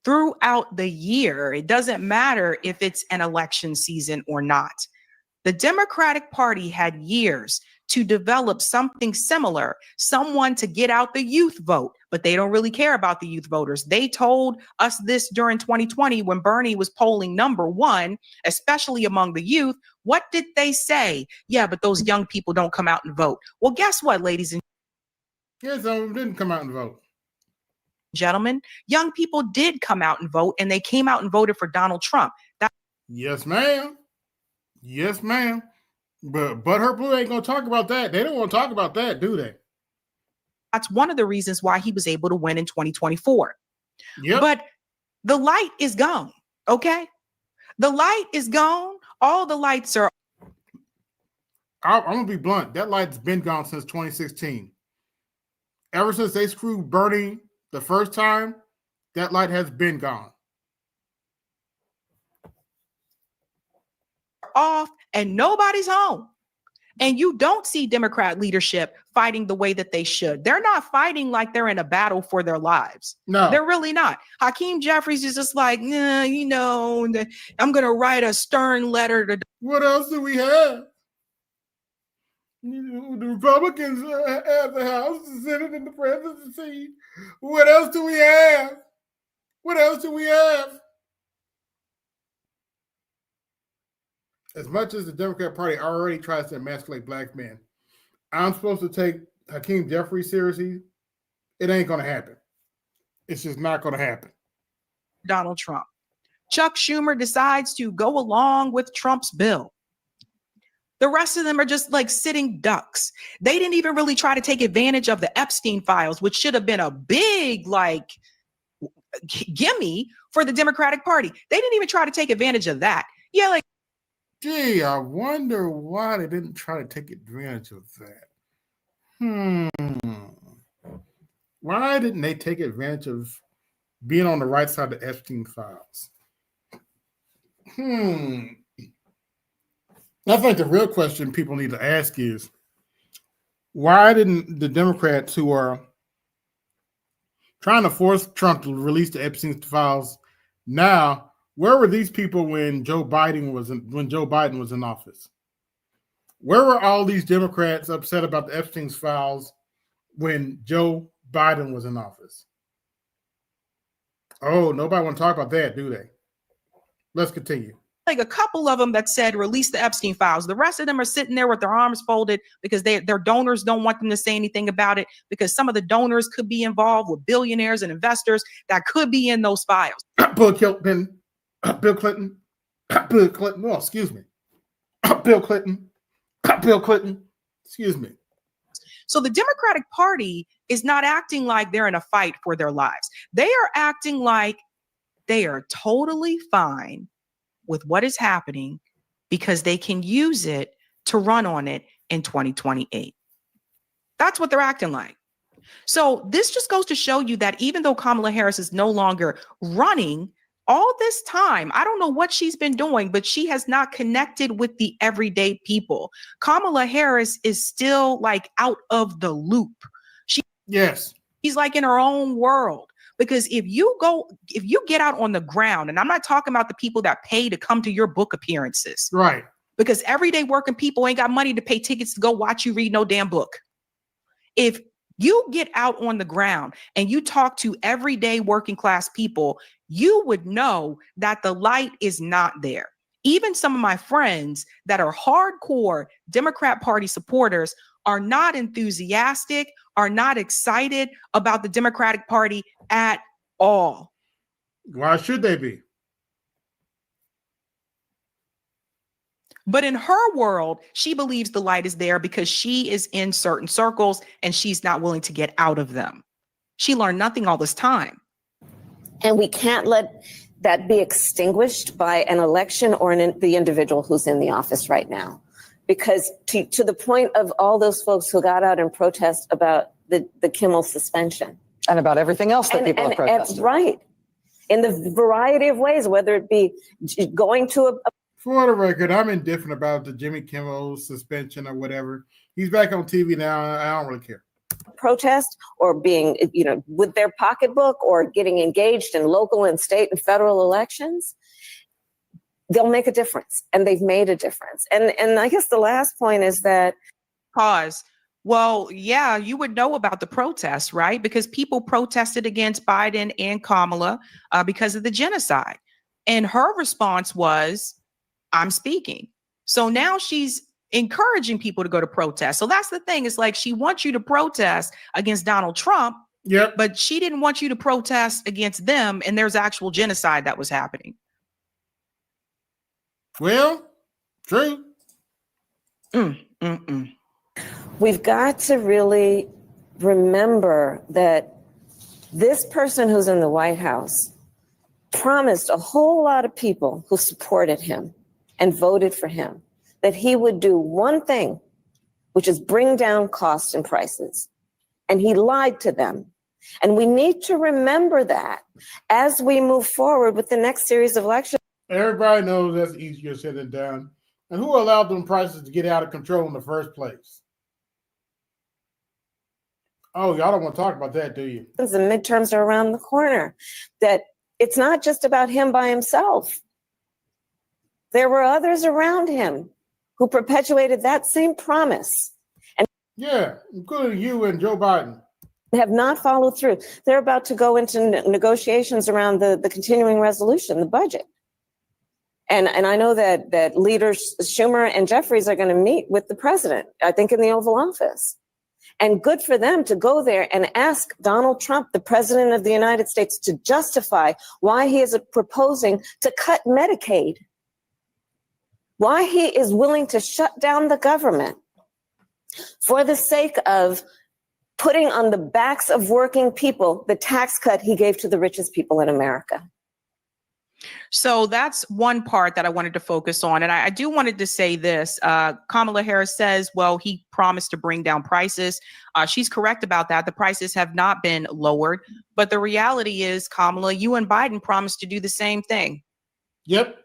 throughout the year. It doesn't matter if it's an election season or not. The Democratic Party had years to develop something similar, someone to get out the youth vote, but they don't really care about the youth voters. They told us this during 2020 when Bernie was polling #1, especially among the youth. What did they say? Yeah, but those young people don't come out and vote. Well, guess what, ladies and Yes, some of them didn't come out and vote. Gentlemen, young people did come out and vote, and they came out and voted for Donald Trump. Yes, ma'am. Yes, ma'am. But Butthurt Blue ain't gonna talk about that. They don't want to talk about that, do they? That's one of the reasons why he was able to win in 2024. Yep. But the light is gone, okay? The light is gone. All the lights are. I'm gonna be blunt. That light's been gone since 2016. Ever since they screwed Bernie the first time, that light has been gone. Off and nobody's home. And you don't see Democrat leadership fighting the way that they should. They're not fighting like they're in a battle for their lives. No, they're really not. Hakeem Jeffries is just like, nah, you know, I'm going to write a stern letter to. What else do we have? You know, the Republicans have the House, the Senate, and the presidency. What else do we have? What else do we have? As much as the Democrat Party already tries to emasculate black men, I'm supposed to take Hakeem Jeffries seriously? It ain't going to happen. It's just not going to happen. Donald Trump. Chuck Schumer decides to go along with Trump's bill. The rest of them are just like sitting ducks. They didn't even really try to take advantage of the Epstein files, which should have been a big, like, gimme for the Democratic Party. They didn't even try to take advantage of that. Yeah, like, gee, I wonder why they didn't try to take advantage of that. Why didn't they take advantage of being on the right side of the Epstein files? I think the real question people need to ask is, why didn't the Democrats who are trying to force Trump to release the Epstein files now, where were these people when Joe Biden was in office? Where were all these Democrats upset about the Epstein files when Joe Biden was in office? Oh, nobody want to talk about that, do they? Let's continue. Like a couple of them that said release the Epstein files. The rest of them are sitting there with their arms folded because their donors don't want them to say anything about it, because some of the donors could be involved with billionaires and investors that could be in those files. Bill Clinton. Oh, excuse me. Bill Clinton. Excuse me. So the Democratic Party is not acting like they're in a fight for their lives. They are acting like they are totally fine with what is happening because they can use it to run on it in 2028. That's what they're acting like. So this just goes to show you that even though Kamala Harris is no longer running, all this time, I don't know what she's been doing, but she has not connected with the everyday people. Kamala Harris is still like out of the loop. She's like in her own world. Because if you get out on the ground, and I'm not talking about the people that pay to come to your book appearances. Right. Because everyday working people ain't got money to pay tickets to go watch you read no damn book. If you get out on the ground and you talk to everyday working class people, you would know that the light is not there. Even some of my friends that are hardcore Democrat Party supporters are not enthusiastic, are not excited about the Democratic Party at all. Why should they be? But in her world, she believes the light is there because she is in certain circles and she's not willing to get out of them. She learned nothing all this time. And we can't let that be extinguished by an election or the individual who's in the office right now. Because to the point of all those folks who got out and protest about the Kimmel suspension. And about everything else that people have protested. Right. In the variety of ways, whether it be going to a For the record, I'm indifferent about the Jimmy Kimmel suspension or whatever. He's back on TV now. I don't really care. Protest or being, with their pocketbook or getting engaged in local and state and federal elections, they'll make a difference. And they've made a difference. And I guess the last point is that. Pause. Well, yeah, you would know about the protests, right? Because people protested against Biden and Kamala because of the genocide. And her response was, I'm speaking. So now she's encouraging people to go to protest. So that's the thing. It's like she wants you to protest against Donald Trump, but she didn't want you to protest against them. And there's actual genocide that was happening. Well, true. We've got to really remember that this person who's in the White House promised a whole lot of people who supported him and voted for him that he would do one thing, which is bring down costs and prices. And he lied to them. And we need to remember that as we move forward with the next series of elections. Everybody knows that's easier said than done. And who allowed them prices to get out of control in the first place? Oh, y'all don't want to talk about that, do you? The midterms are around the corner. That it's not just about him by himself. There were others around him who perpetuated that same promise. And yeah, including you and Joe Biden. Have not followed through. They're about to go into negotiations around the continuing resolution, the budget. And I know that leaders Schumer and Jeffries are going to meet with the president, I think in the Oval Office. And good for them to go there and ask Donald Trump, the president of the United States, to justify why he is proposing to cut Medicaid, why he is willing to shut down the government for the sake of putting on the backs of working people the tax cut he gave to the richest people in America. So that's one part that I wanted to focus on. And I do wanted to say this. Kamala Harris says, well, he promised to bring down prices. She's correct about that. The prices have not been lowered. But the reality is, Kamala, you and Biden promised to do the same thing. Yep.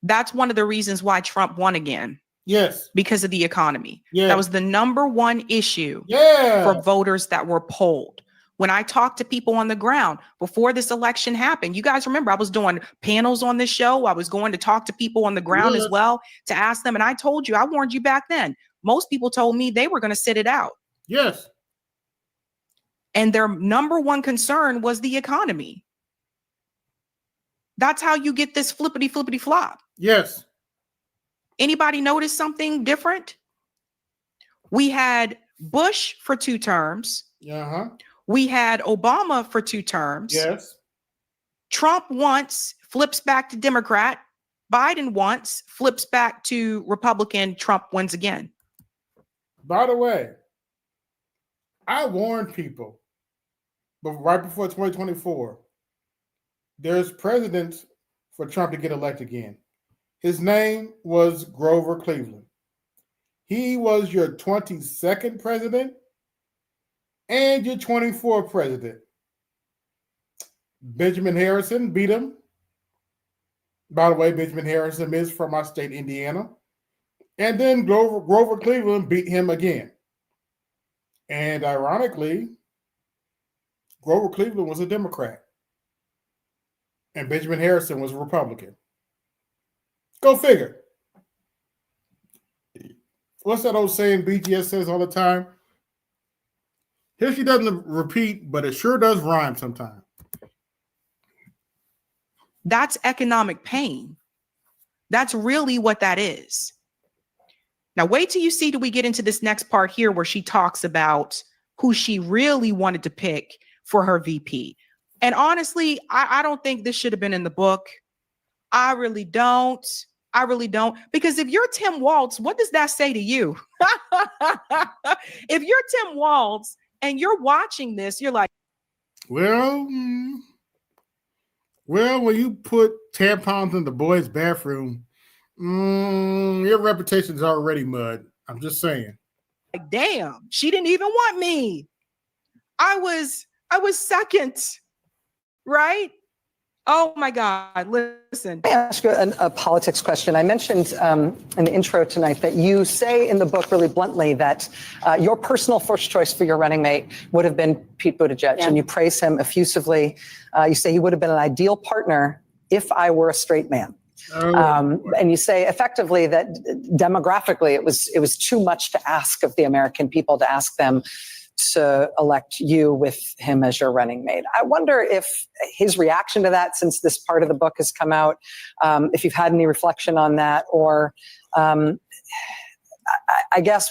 That's one of the reasons why Trump won again. Yes. Because of the economy. Yeah. That was the number one issue for voters that were polled. When I talked to people on the ground before this election happened, you guys remember I was doing panels on this show. I was going to talk to people on the ground as well to ask them. And I told you, I warned you back then. Most people told me they were going to sit it out. Yes. And their number one concern was the economy. That's how you get this flippity flop. Yes. Anybody notice something different? We had Bush for 2 terms. Uh-huh. We had Obama for 2 terms. Yes. Trump once flips back to Democrat. Biden once flips back to Republican. Trump wins again. By the way, I warned people, but right before 2024, there's precedent for Trump to get elected again. His name was Grover Cleveland. He was your 22nd president and your 24th president. Benjamin Harrison beat him. By the way, Benjamin Harrison is from my state, Indiana. And then Grover Cleveland beat him again. And ironically, Grover Cleveland was a Democrat. And Benjamin Harrison was a Republican. Go figure. What's that old saying BGS says all the time? History doesn't repeat, but it sure does rhyme sometimes. That's economic pain. That's really what that is. Now, wait till you see till we get into this next part here where she talks about who she really wanted to pick for her VP. And honestly, I don't think this should have been in the book. I really don't. Because if you're Tim Walz, what does that say to you? If you're Tim Walz and you're watching this, you're like, well, when you put tampons in the boys' bathroom, your reputation's already mud. I'm just saying. Like, damn, she didn't even want me. I was second, right? Oh my God, listen. Let me ask you a politics question. I mentioned in the intro tonight that you say in the book really bluntly that your personal first choice for your running mate would have been Pete Buttigieg, and you praise him effusively. You say he would have been an ideal partner if I were a straight man. And you say effectively that demographically it was too much to ask of the American people to ask them to elect you with him as your running mate. I wonder if his reaction to that, since this part of the book has come out, if you've had any reflection on that, or I guess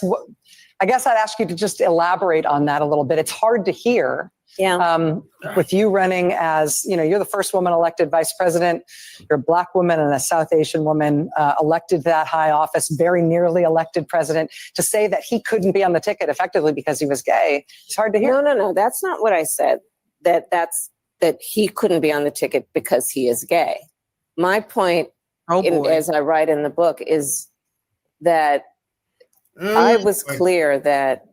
I'd ask you to just elaborate on that a little bit. It's hard to hear. Yeah. With you running as, you're the first woman elected vice president, you're a Black woman and a South Asian woman elected to that high office, very nearly elected president, to say that he couldn't be on the ticket effectively because he was gay, it's hard to hear. No. That's not what I said. That he couldn't be on the ticket because he is gay. My point, as I write in the book, is that I was clear that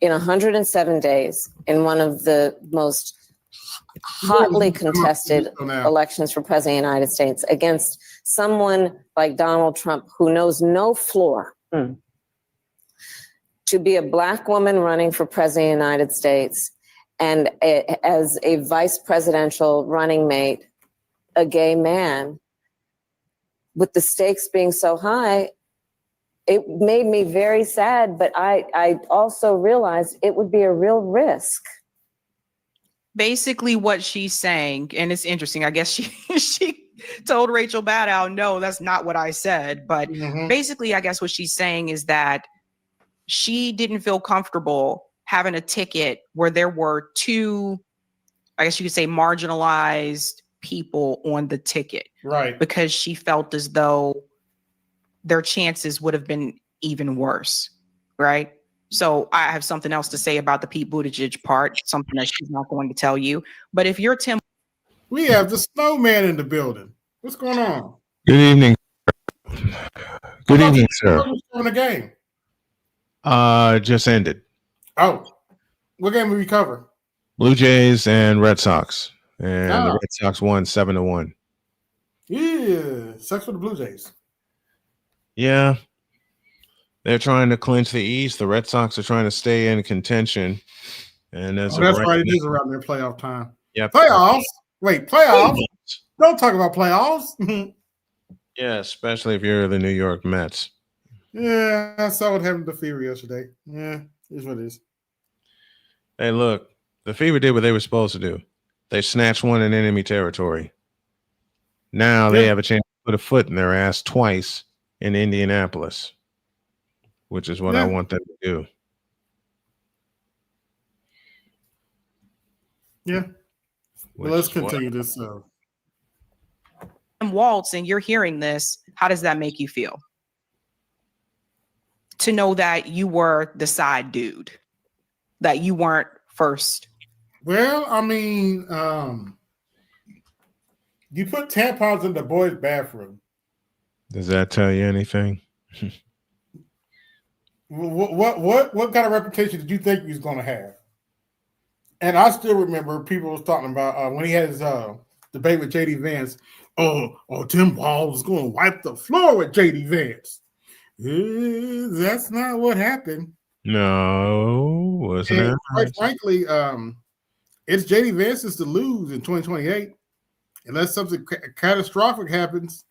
in 107 days, in one of the most hotly contested elections for president of the United States, against someone like Donald Trump, who knows no floor, to be a Black woman running for president of the United States and as a vice presidential running mate, a gay man, with the stakes being so high, it made me very sad, but I also realized it would be a real risk. Basically what she's saying, and it's interesting, I guess she told Rachel Maddow, no, that's not what I said. But basically, I guess what she's saying is that she didn't feel comfortable having a ticket where there were two, I guess you could say, marginalized people on the ticket. Right. Because she felt as though their chances would have been even worse, right? So I have something else to say about the Pete Buttigieg part, something that she's not going to tell you. But if you're Tim... We have the snowman in the building. What's going on? Good evening. Good evening, sir. What's on the game? Just ended. Oh, what game did we cover? Blue Jays and Red Sox. And the Red Sox won 7-1. Yeah, sucks for the Blue Jays. Yeah. They're trying to clinch the East. The Red Sox are trying to stay in contention. And that's right. It is around their playoff time. Yeah. Playoffs? Wait, playoffs? Don't talk about playoffs. Yeah, especially if you're the New York Mets. Yeah, I saw what happened to the Fever yesterday. Yeah, it's what it is. Hey, look, the Fever did what they were supposed to do. They snatched one in enemy territory. Now they have a chance to put a foot in their ass twice in Indianapolis, which is what I want them to do. Yeah. Well, let's continue this. Waltz, and you're hearing this, how does that make you feel? To know that you were the side dude, that you weren't first. Well, I mean, you put tampons in the boys' bathroom. Does that tell you anything? What kind of reputation did you think he was going to have? And I still remember people was talking about when he had his debate with J.D. Vance. Oh, Tim Walz was going to wipe the floor with J.D. Vance. That's not what happened. No, wasn't it? Quite frankly, it's J.D. Vance's to lose in 2028. Unless something catastrophic happens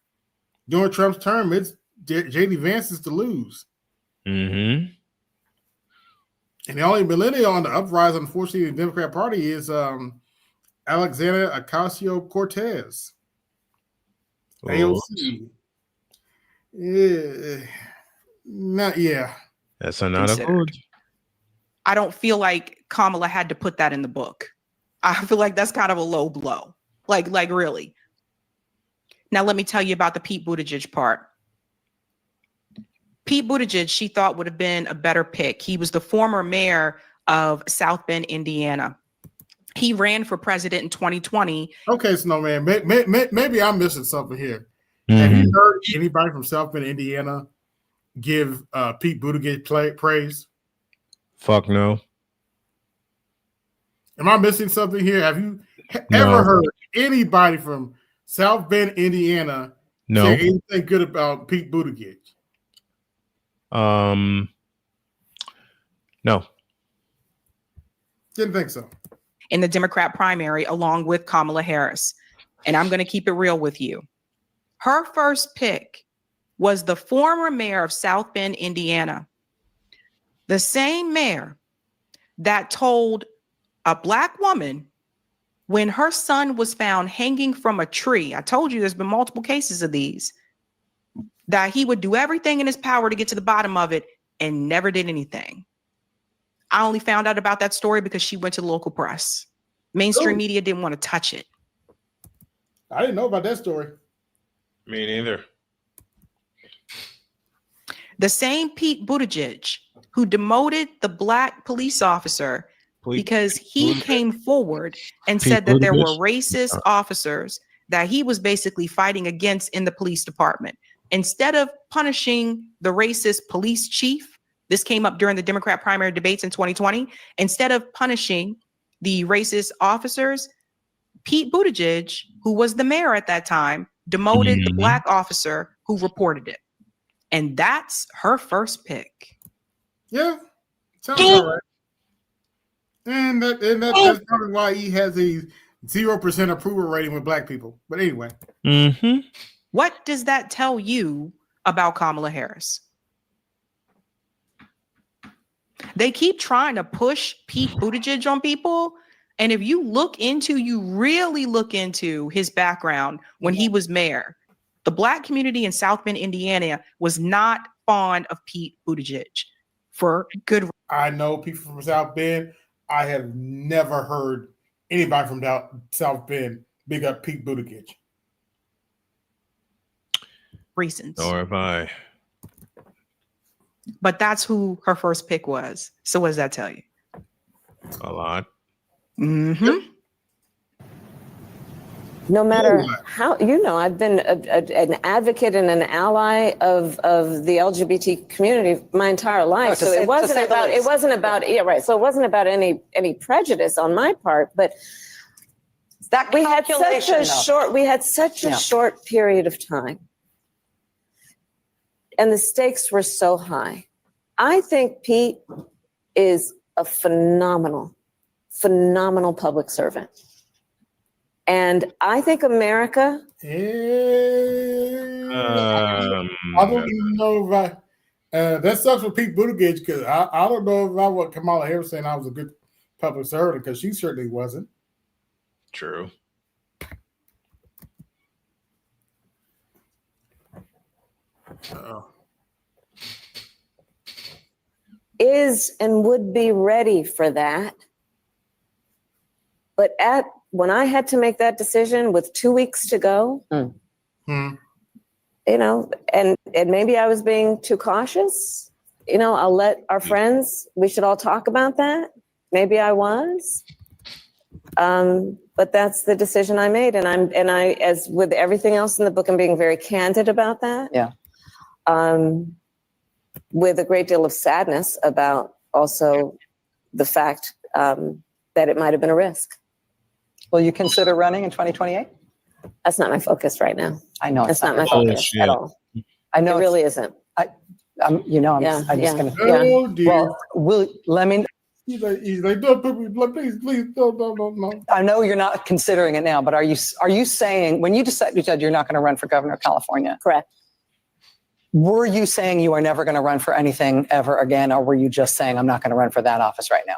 during Trump's term, it's J.D. Vance's to lose. Mm-hmm. And the only millennial on the uprise, unfortunately, in the Democrat Party is Alexandria Ocasio-Cortez. AOC. Yeah. That's not a good. I don't feel like Kamala had to put that in the book. I feel like that's kind of a low blow. Like really. Now let me tell you about the Pete Buttigieg part. Pete Buttigieg, she thought would have been a better pick. He was the former mayor of South Bend, Indiana. He ran for president in 2020. Okay, Snowman, maybe I'm missing something here. Have you heard anybody from South Bend, Indiana give Pete Buttigieg praise? Fuck no. Am I missing something here? Have you ever heard anybody from South Bend, Indiana, No. say anything good about Pete Buttigieg? No. Didn't think so. In the Democrat primary, along with Kamala Harris. And I'm going to keep it real with you. Her first pick was the former mayor of South Bend, Indiana. The same mayor that told a Black woman when her son was found hanging from a tree, I told you there's been multiple cases of these, that he would do everything in his power to get to the bottom of it and never did anything. I only found out about that story because she went to the local press. Mainstream media didn't want to touch it. I didn't know about that story. Me neither. The same Pete Buttigieg who demoted the Black police officer because he came forward and said that there were racist officers that he was basically fighting against in the police department. Instead of punishing the racist police chief, this came up during the Democrat primary debates in 2020. Instead of punishing the racist officers, Pete Buttigieg, who was the mayor at that time, demoted the Black officer who reported it. And that's her first pick. Yeah, sounds all right. And that's probably why he has a 0% approval rating with Black people. But anyway. Mm-hmm. What does that tell you about Kamala Harris? They keep trying to push Pete Buttigieg on people. And if you really look into his background when he was mayor, the Black community in South Bend, Indiana was not fond of Pete Buttigieg for good reason. I know people from South Bend. I have never heard anybody from South Bend big up Pete Buttigieg. Reasons. Nor have I. But that's who her first pick was. So what does that tell you? A lot. Mm-hmm. No matter how, I've been an advocate and an ally of the LGBT community my entire life. So it wasn't about any prejudice on my part, but that we had such a short period of time. And the stakes were so high. I think Pete is a phenomenal public servant. And I think America. I don't even know if that sucks for Pete Buttigieg because I don't know if I want Kamala Harris saying I was a good public servant because she certainly wasn't. True. Is and would be ready for that. But when I had to make that decision with 2 weeks to go, and maybe I was being too cautious. I'll let our friends, we should all talk about that. Maybe I was. But that's the decision I made. And I, as with everything else in the book, I'm being very candid about that. Yeah. With a great deal of sadness about also the fact that it might have been a risk. Will you consider running in 2028? That's not my focus right now. I know it's not my focus at all. I know it really isn't. I'm just going to. Well, let me. He's like, no, please, no. I know you're not considering it now, but are you saying when you said you're not going to run for governor of California? Correct. Were you saying you are never going to run for anything ever again, or were you just saying I'm not going to run for that office right now?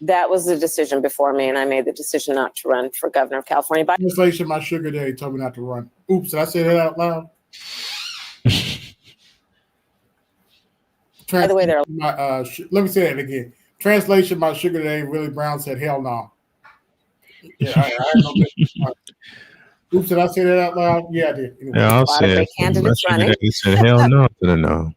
That was the decision before me, and I made the decision not to run for governor of California. Translation: my sugar daddy told me not to run. Oops, did I say that out loud? By the way, let me say that again. Translation: my sugar daddy Willie Brown said, "Hell no." Yeah, I know. Oops, did I say that out loud? Yeah, I did. Anyway. Yeah, I'll say it. He said, "Hell no to the no."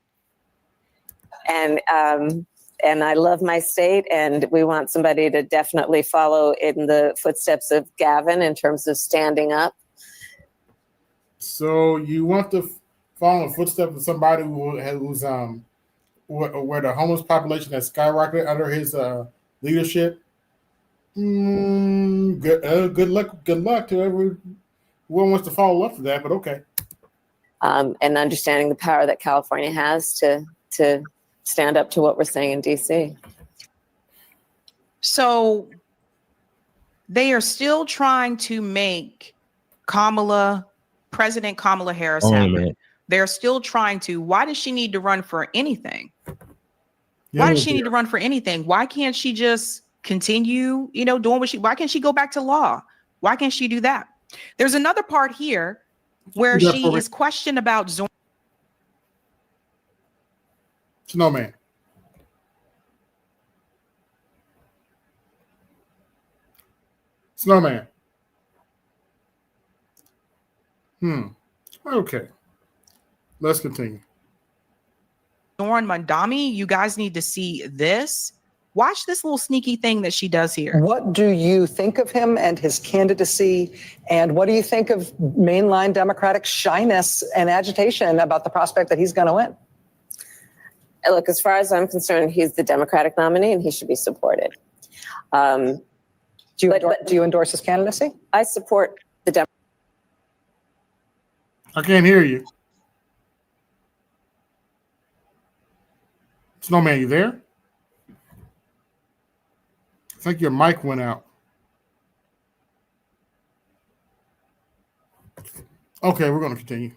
And I love my state, and we want somebody to definitely follow in the footsteps of Gavin in terms of standing up. So you want to follow the footsteps of somebody who's where the homeless population has skyrocketed under his leadership? Good luck to one wants to follow up for that, but okay. And understanding the power that California has to stand up to what we're saying in DC. So they are still trying to make President Kamala Harris happen. They're still trying to. Why does she need to run for anything? Why does she need to run for anything? Why can't she just continue, doing why can't she go back to law? Why can't she do that? There's another part here where she is questioned about Snowman. Snowman. Okay. Let's continue. Zoran Mandami, you guys need to see this. Watch this little sneaky thing that she does here. What do you think of him and his candidacy? And what do you think of mainline Democratic shyness and agitation about the prospect that he's going to win? Look, as far as I'm concerned, he's the Democratic nominee and he should be supported. Do you endorse his candidacy? I support the Democratic. I can't hear you. Snowman, you there? I think your mic went out. Okay, we're going to continue.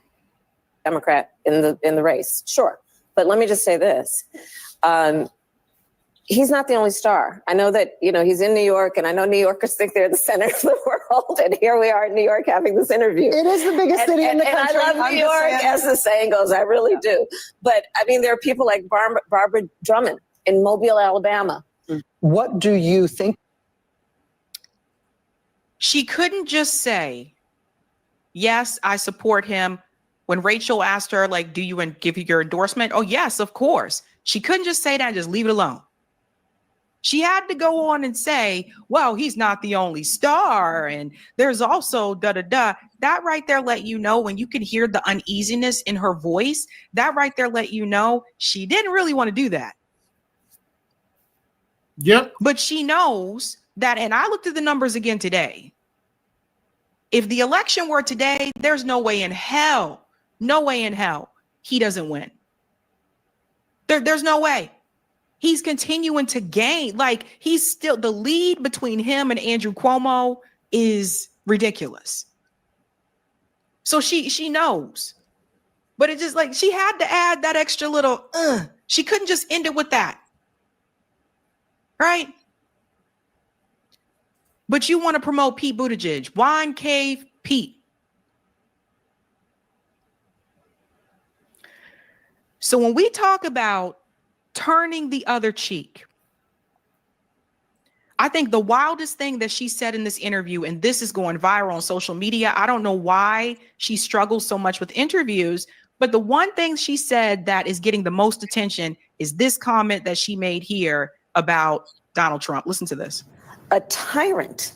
Democrat in the race, sure. But let me just say this. He's not the only star. I know that, he's in New York, and I know New Yorkers think they're the center of the world, and here we are in New York having this interview. It is the biggest city in the country. And I love New York, as the saying goes. I really do. But, there are people like Barbara Drummond in Mobile, Alabama. What do you think? She couldn't just say, yes, I support him. When Rachel asked her, do you give your endorsement? Oh, yes, of course. She couldn't just say that and just leave it alone. She had to go on and say, well, he's not the only star. And there's also da-da-da. That right there let you know, when you can hear the uneasiness in her voice, that right there let you know she didn't really want to do that. Yep. But she knows that, and I looked at the numbers again today. If the election were today, there's no way in hell he doesn't win. There's no way. He's continuing to gain. He's still, the lead between him and Andrew Cuomo is ridiculous. So she knows. But it just she had to add that extra little, she couldn't just end it with that. Right? But you want to promote Pete Buttigieg, Wine Cave Pete. So when we talk about turning the other cheek, I think the wildest thing that she said in this interview, and this is going viral on social media, I don't know why she struggles so much with interviews, but the one thing she said that is getting the most attention is this comment that she made here about Donald Trump. Listen to this. A tyrant.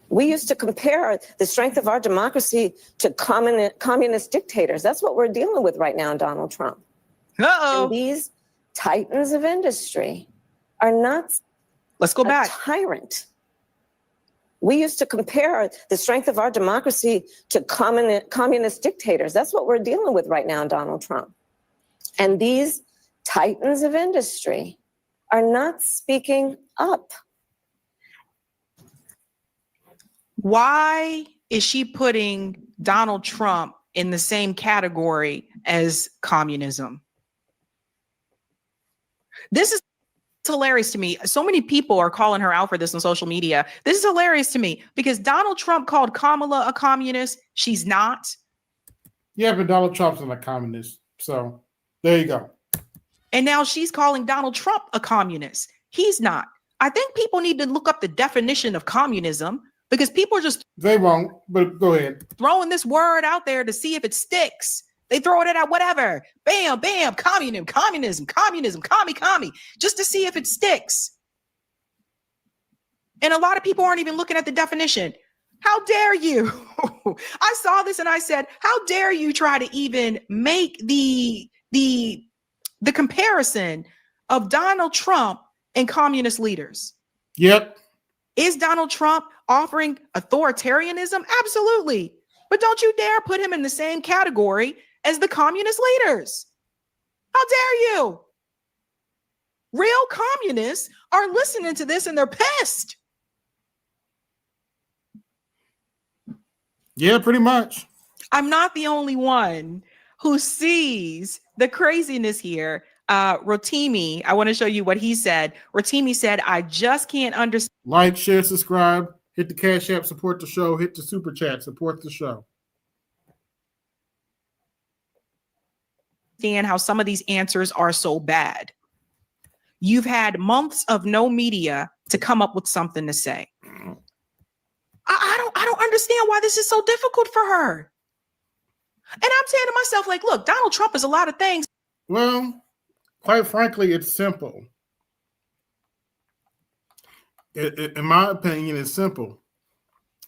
We used to compare the strength of our democracy to communist dictators. That's what we're dealing with right now in Donald Trump. Uh-oh. And these titans of industry are not. Let's go back. Tyrant. We used to compare the strength of our democracy to communist dictators. That's what we're dealing with right now in Donald Trump. And these titans of industry are not speaking up. Why is she putting Donald Trump in the same category as communism? This is hilarious to me. So many people are calling her out for this on social media. This is hilarious to me because Donald Trump called Kamala a communist. She's not. Yeah, but Donald Trump's not a communist. So there you go. And now she's calling Donald Trump a communist. He's not. I think people need to look up the definition of communism because people are just. They won't, but go ahead. Throwing this word out there to see if it sticks. They throw it at whatever. Bam, bam, communism, commie, just to see if it sticks. And a lot of people aren't even looking at the definition. How dare you? I saw this and I said, how dare you try to even make the comparison of Donald Trump and communist leaders? Yep. Is Donald Trump offering authoritarianism? Absolutely. But don't you dare put him in the same category as the communist leaders. How dare you? Real communists are listening to this and they're pissed. Yeah, pretty much. I'm not the only one who sees the craziness here. Rotimi, I want to show you what he said. Rotimi said, I just can't understand. Like, share, subscribe, hit the Cash App, support the show, hit the Super Chat, support the show. How some of these answers are so bad. You've had months of no media to come up with something to say. I don't understand why this is so difficult for her. And I'm saying to myself, like, look, Donald Trump is a lot of things. Well, quite frankly, it's simple. In my opinion, it's simple.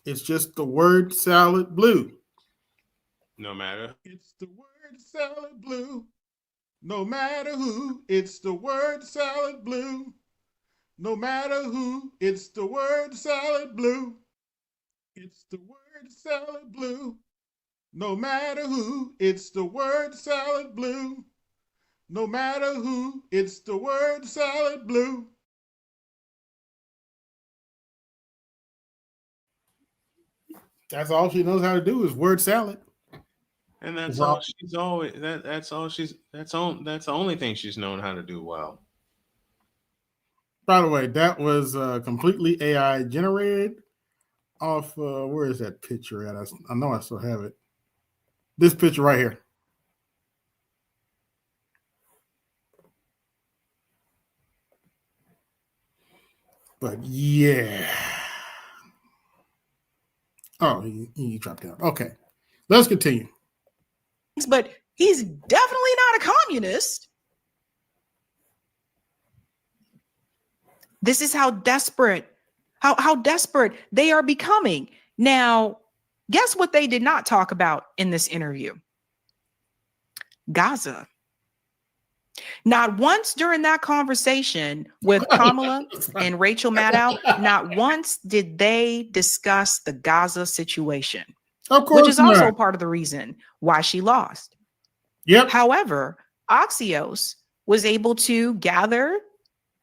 It's just the word salad blue. No matter. It's the word salad blue. No matter who, it's the word salad blue. No matter who, it's the word salad blue. It's the word salad blue. No matter who, it's the word salad blue. No matter who, it's the word salad blue. That's all she knows how to do is word salad. And that's all she's always that's the only thing she's known how to do well. By the way, that was completely AI generated off where is that picture at? I know I still have it. This picture right here. But yeah. Oh, he dropped out. Okay. Let's continue. But he's definitely not a communist. This is how desperate they are becoming. Now, guess what they did not talk about in this interview? Gaza. Not once during that conversation with Kamala and Rachel Maddow, not once did they discuss the Gaza situation. Of course, which is also part of the reason why she lost. Yep. However, Axios was able to gather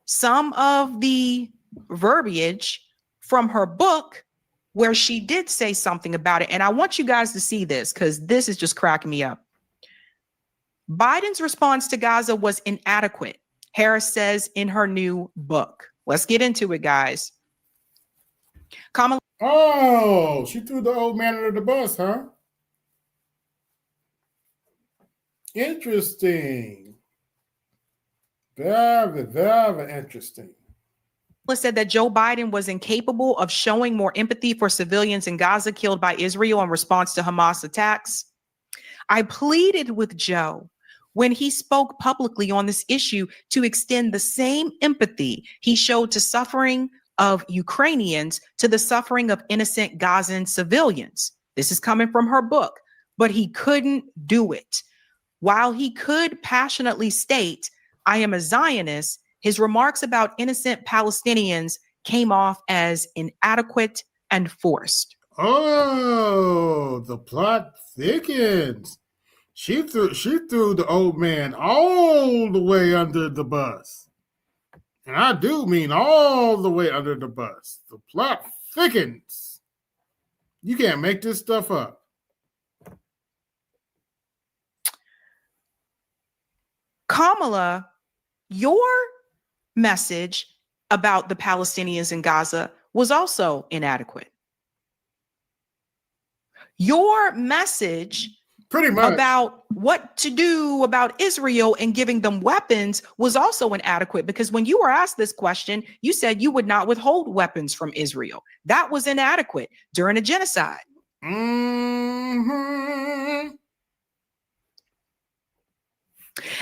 some of the verbiage from her book where she did say something about it. And I want you guys to see this because this is just cracking me up. Biden's response to Gaza was inadequate, Harris says in her new book. Let's get into it, guys. Kamala. Oh, she threw the old man under the bus, huh? Interesting. Very, very interesting. Said that Joe Biden was incapable of showing more empathy for civilians in Gaza killed by Israel in response to Hamas attacks. I pleaded with Joe when he spoke publicly on this issue to extend the same empathy he showed to suffering of Ukrainians to the suffering of innocent Gazan civilians. This is coming from her book, but he couldn't do it. While he could passionately state, I am a Zionist, his remarks about innocent Palestinians came off as inadequate and forced. Oh, the plot thickens. She threw the old man all the way under the bus. And I do mean all the way under the bus. The plot thickens. You can't make this stuff up. Kamala, your message about the Palestinians in Gaza was also inadequate. Your message pretty much about what to do about Israel and giving them weapons was also inadequate, because when you were asked this question, you said you would not withhold weapons from Israel. That was inadequate during a genocide. Mm-hmm.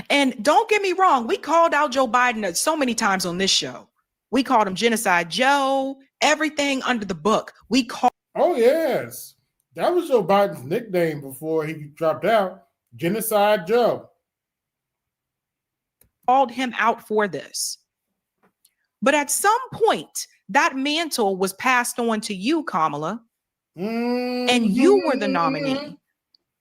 And don't get me wrong, we called out Joe Biden so many times on this show. We called him Genocide Joe, everything under the book. We called. Oh, yes. That was Joe Biden's nickname before he dropped out. Genocide Joe. Called him out for this. But at some point, that mantle was passed on to you, Kamala, and you were the nominee.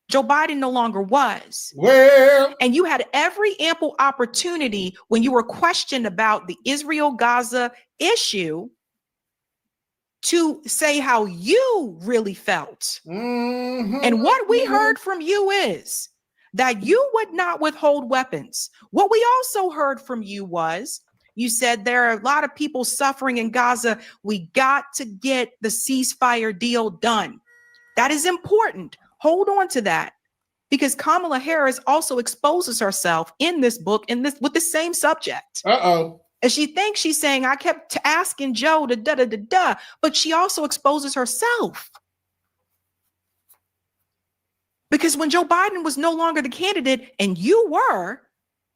Joe Biden no longer was. Well, and you had every ample opportunity when you were questioned about the Israel-Gaza issue to say how you really felt. And what we heard from you is that you would not withhold weapons. What we also heard from you was, you said there are a lot of people suffering in Gaza. We got to get the ceasefire deal done. That is important. Hold on to that, because Kamala Harris also exposes herself in this book with the same subject. And she thinks she's saying, I kept asking Joe to da-da-da-da, but she also exposes herself. Because when Joe Biden was no longer the candidate and you were,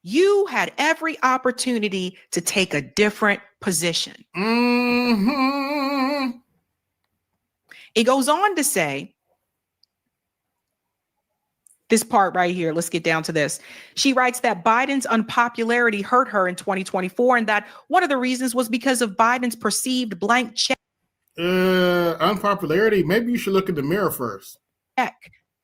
you had every opportunity to take a different position. It goes on to say, this part right here, let's get down to this. She writes that Biden's unpopularity hurt her in 2024, and that one of the reasons was because of Biden's perceived blank check. Unpopularity? Maybe you should look in the mirror first.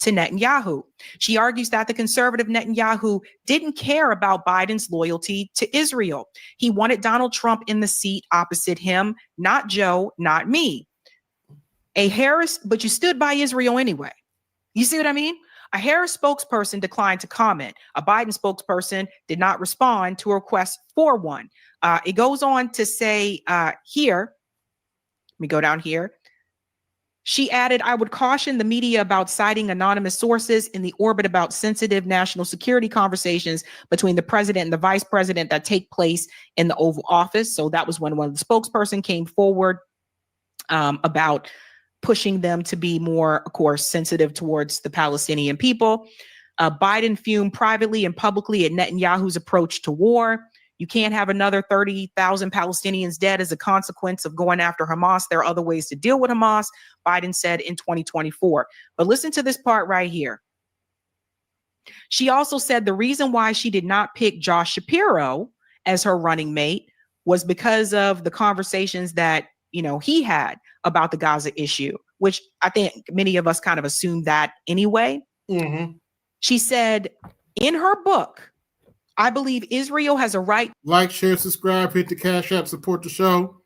To Netanyahu. She argues that the conservative Netanyahu didn't care about Biden's loyalty to Israel. He wanted Donald Trump in the seat opposite him, not Joe, not me. A Harris, but you stood by Israel anyway. You see what I mean? A Harris spokesperson declined to comment. A Biden spokesperson did not respond to a request for one. It goes on to say here, let me go down here. She added, I would caution the media about citing anonymous sources in the orbit about sensitive national security conversations between the president and the vice president that take place in the Oval Office. So that was when one of the spokesperson came forward about pushing them to be more, of course, sensitive towards the Palestinian people. Biden fumed privately and publicly at Netanyahu's approach to war. You can't have another 30,000 Palestinians dead as a consequence of going after Hamas. There are other ways to deal with Hamas, Biden said in 2024. But listen to this part right here. She also said the reason why she did not pick Josh Shapiro as her running mate was because of the conversations that, he had about the Gaza issue, which I think many of us kind of assumed that anyway. She said in her book, I believe Israel has a right. Like, share, subscribe, hit the Cash App, support the show.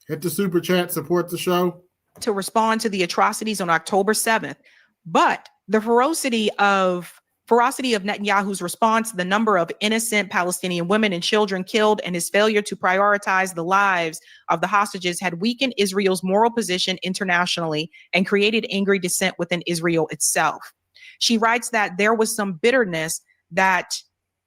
Hit the Super Chat, support the show. To respond to the atrocities on October 7th. But the ferocity of Netanyahu's response, the number of innocent Palestinian women and children killed, and his failure to prioritize the lives of the hostages had weakened Israel's moral position internationally and created angry dissent within Israel itself. She writes that there was some bitterness that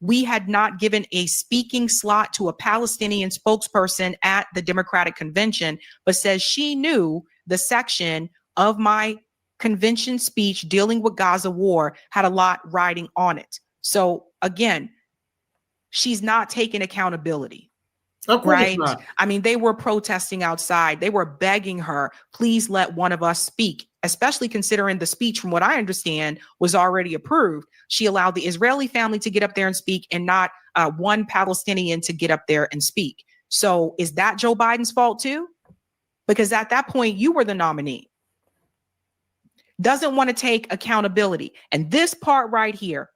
we had not given a speaking slot to a Palestinian spokesperson at the Democratic Convention, but says she knew the section of my convention speech dealing with Gaza war had a lot riding on it. So again, she's not taking accountability. Right? I mean, they were protesting outside. They were begging her, please let one of us speak, especially considering the speech, from what I understand, was already approved. She allowed the Israeli family to get up there and speak and not one Palestinian to get up there and speak. So is that Joe Biden's fault too? Because at that point, you were the nominee. Doesn't want to take accountability. And this part right here,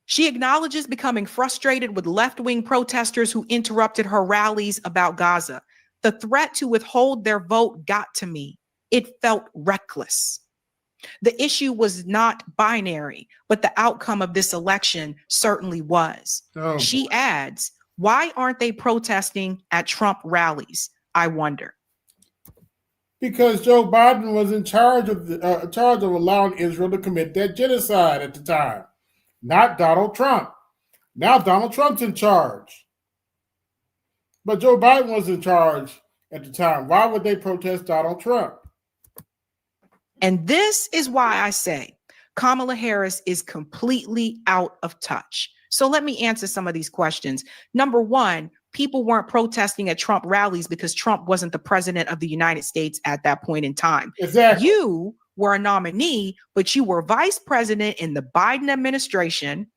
she acknowledges becoming frustrated with left-wing protesters who interrupted her rallies about Gaza. The threat to withhold their vote got to me. It felt reckless. The issue was not binary, but the outcome of this election certainly was. She adds, why aren't they protesting at Trump rallies? I wonder. Because Joe Biden was in charge of allowing Israel to commit that genocide at the time, not Donald Trump. Now Donald Trump's in charge, but Joe Biden was in charge at the time. Why would they protest Donald Trump? And this is why I say Kamala Harris is completely out of touch. So let me answer some of these questions. Number one, people weren't protesting at Trump rallies because Trump wasn't the president of the United States at that point in time. Exactly. You were a nominee, but you were vice president in the Biden administration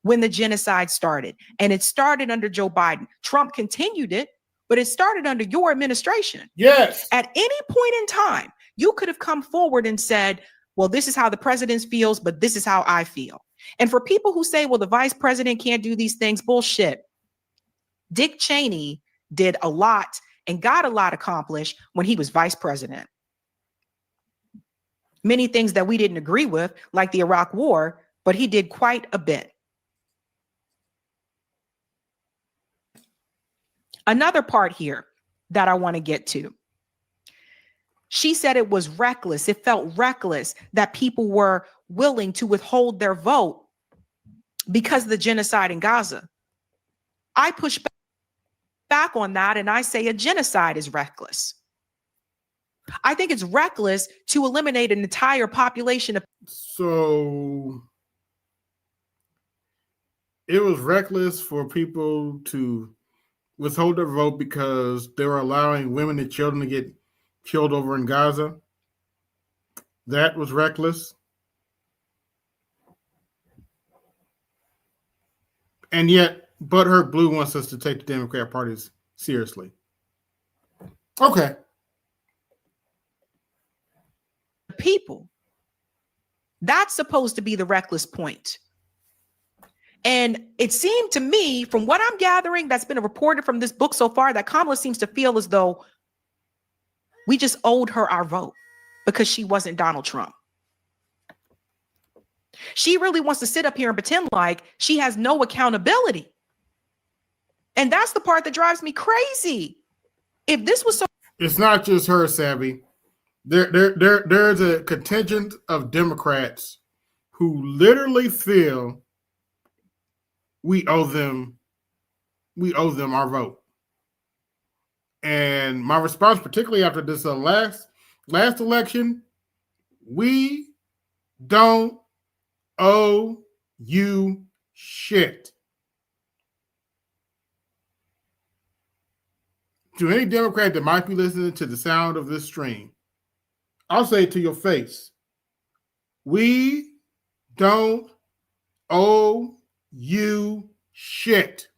when the genocide started. And it started under Joe Biden. Trump continued it, but it started under your administration. Yes. At any point in time, you could have come forward and said, well, this is how the president feels, but this is how I feel. And for people who say, well, the vice president can't do these things, bullshit. Dick Cheney did a lot and got a lot accomplished when he was vice president. Many things that we didn't agree with, like the Iraq War, but he did quite a bit. Another part here that I want to get to. She said it was reckless. It felt reckless that people were willing to withhold their vote because of the genocide in Gaza. I push back on that and I say a genocide is reckless. I think it's reckless to eliminate an entire population of. So it was reckless for people to withhold their vote because they were allowing women and children to get killed over in Gaza. That was reckless. And yet, Butthurt Blue wants us to take the Democrat Party seriously. Okay. People. That's supposed to be the reckless point. And it seemed to me, from what I'm gathering, that's been reported from this book so far, that Kamala seems to feel as though we just owed her our vote because she wasn't Donald Trump. She really wants to sit up here and pretend like she has no accountability. And that's the part that drives me crazy. If this was so. It's not just her, Savvy. There's a contingent of Democrats who literally feel we owe them our vote. And my response, particularly after this last election, we don't owe you shit. To any Democrat that might be listening to the sound of this stream, I'll say it to your face. We don't owe you shit.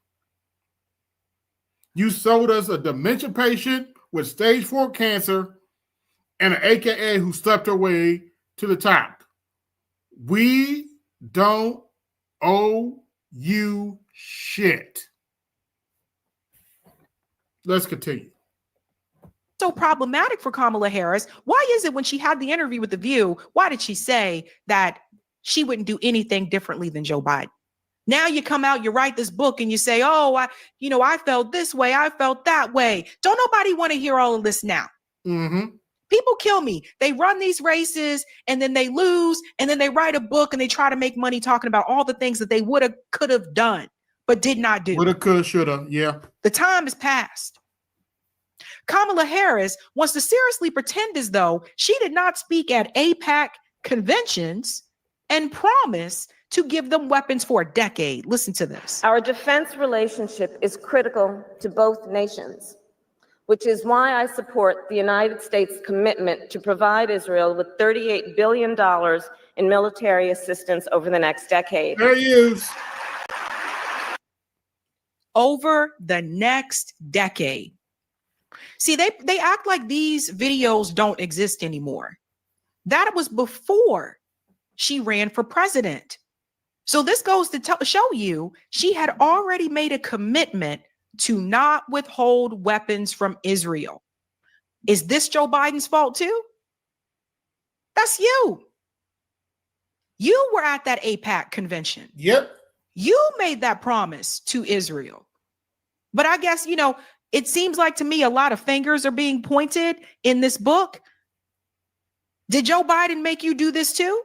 You sold us a dementia patient with stage 4 cancer and an AKA who slept her way to the top. We don't owe you shit. Let's continue. So problematic for Kamala Harris. Why is it when she had the interview with The View, why did she say that she wouldn't do anything differently than Joe Biden? Now you come out, you write this book and you say, oh, I felt this way. I felt that way. Don't nobody want to hear all of this now. Mm-hmm. People kill me. They run these races and then they lose and then they write a book and they try to make money talking about all the things that they would have, could have done, but did not do. Woulda, coulda, shoulda, yeah. The time has passed. Kamala Harris wants to seriously pretend as though she did not speak at AIPAC conventions and promise to give them weapons for a decade. Listen to this. Our defense relationship is critical to both nations, which is why I support the United States' commitment to provide Israel with $38 billion in military assistance over the next decade. There he is. Over the next decade. See, they act like these videos don't exist anymore. That was before she ran for president. So this goes to show you she had already made a commitment to not withhold weapons from Israel. Is this Joe Biden's fault too? That's you. You were at that AIPAC convention. Yep. You made that promise to Israel. But I guess, it seems like to me a lot of fingers are being pointed in this book. Did Joe Biden make you do this too?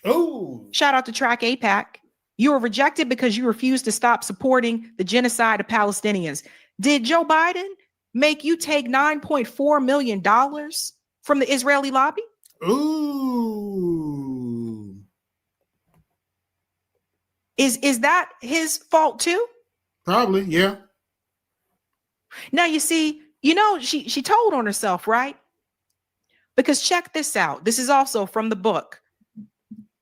Oh. Shout out to Track AIPAC. You were rejected because you refused to stop supporting the genocide of Palestinians. Did Joe Biden make you take $9.4 million from the Israeli lobby? Ooh. Is that his fault too? Probably, yeah. Now, you see, she told on herself, right? Because check this out. This is also from the book.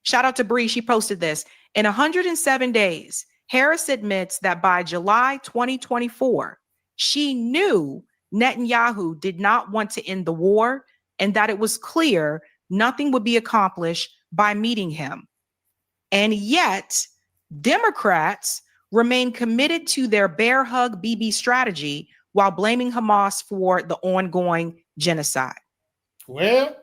Shout out to Bree. She posted this. In 107 days, Harris admits that by July 2024, she knew Netanyahu did not want to end the war and that it was clear nothing would be accomplished by meeting him. And yet, Democrats remain committed to their bear hug Bibi strategy while blaming Hamas for the ongoing genocide. Well,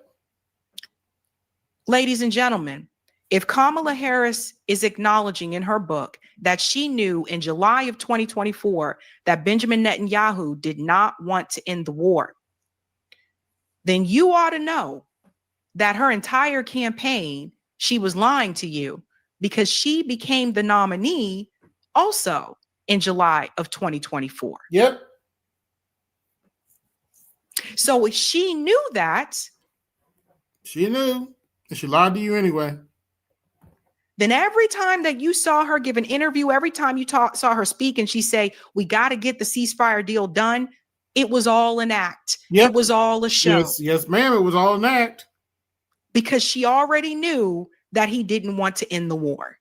ladies and gentlemen, if Kamala Harris is acknowledging in her book that she knew in July of 2024 that Benjamin Netanyahu did not want to end the war, then you ought to know that her entire campaign, she was lying to you because she became the nominee also in July of 2024. Yep. So if she knew that, she knew, and she lied to you anyway. Then every time that you saw her give an interview, every time you saw her speak and she say, we got to get the ceasefire deal done, it was all an act. Yep. It was all a show. Yes, ma'am, it was all an act. Because she already knew that he didn't want to end the war.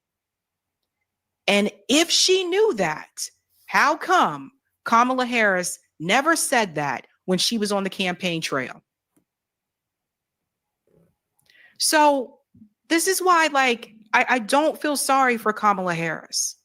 And if she knew that, how come Kamala Harris never said that when she was on the campaign trail? So this is why, I don't feel sorry for Kamala Harris.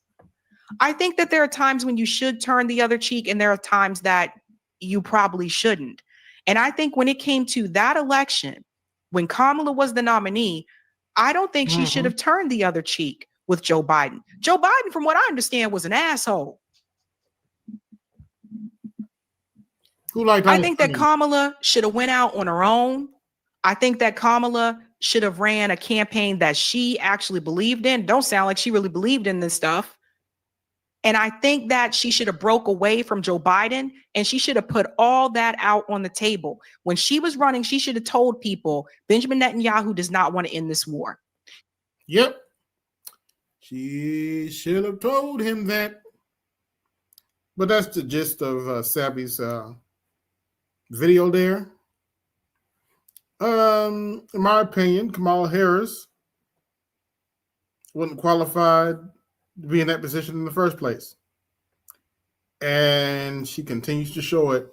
I think that there are times when you should turn the other cheek, and there are times that you probably shouldn't. And I think when it came to that election, when Kamala was the nominee, I don't think she should have turned the other cheek with Joe Biden. Joe Biden, from what I understand, was an asshole. I think that Kamala should have went out on her own. I think that Kamala should have ran a campaign that she actually believed in. Don't sound like she really believed in this stuff. And I think that she should have broke away from Joe Biden, and she should have put all that out on the table. When she was running, she should have told people Benjamin Netanyahu does not want to end this war. Yep. She should have told him that. But that's the gist of Sabby's video there. In my opinion, Kamala Harris wasn't qualified to be in that position in the first place. And she continues to show it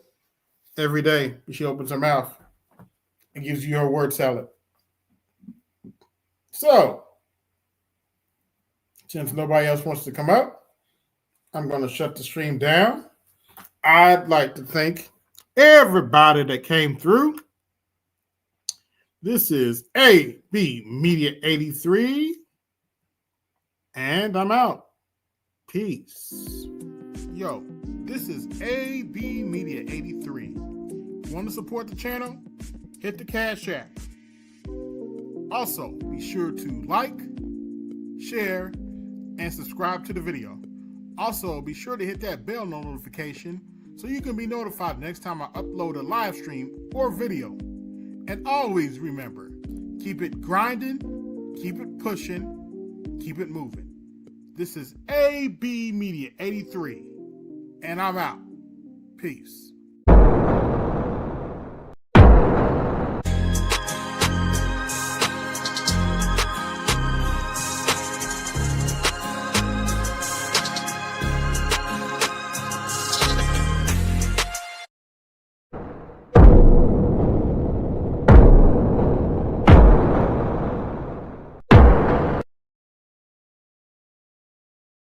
every day. She opens her mouth and gives you her word salad. So, since nobody else wants to come up, I'm going to shut the stream down. I'd like to thank everybody that came through. This is AB Media 83, and I'm out. Peace. Yo, this is AB Media 83. You want to support the channel? Hit the Cash App. Also, be sure to like, share, and subscribe to the video. Also, be sure to hit that bell notification so you can be notified next time I upload a live stream or video. And always remember, keep it grinding, keep it pushing, keep it moving. This is AB Media 83, and I'm out. Peace.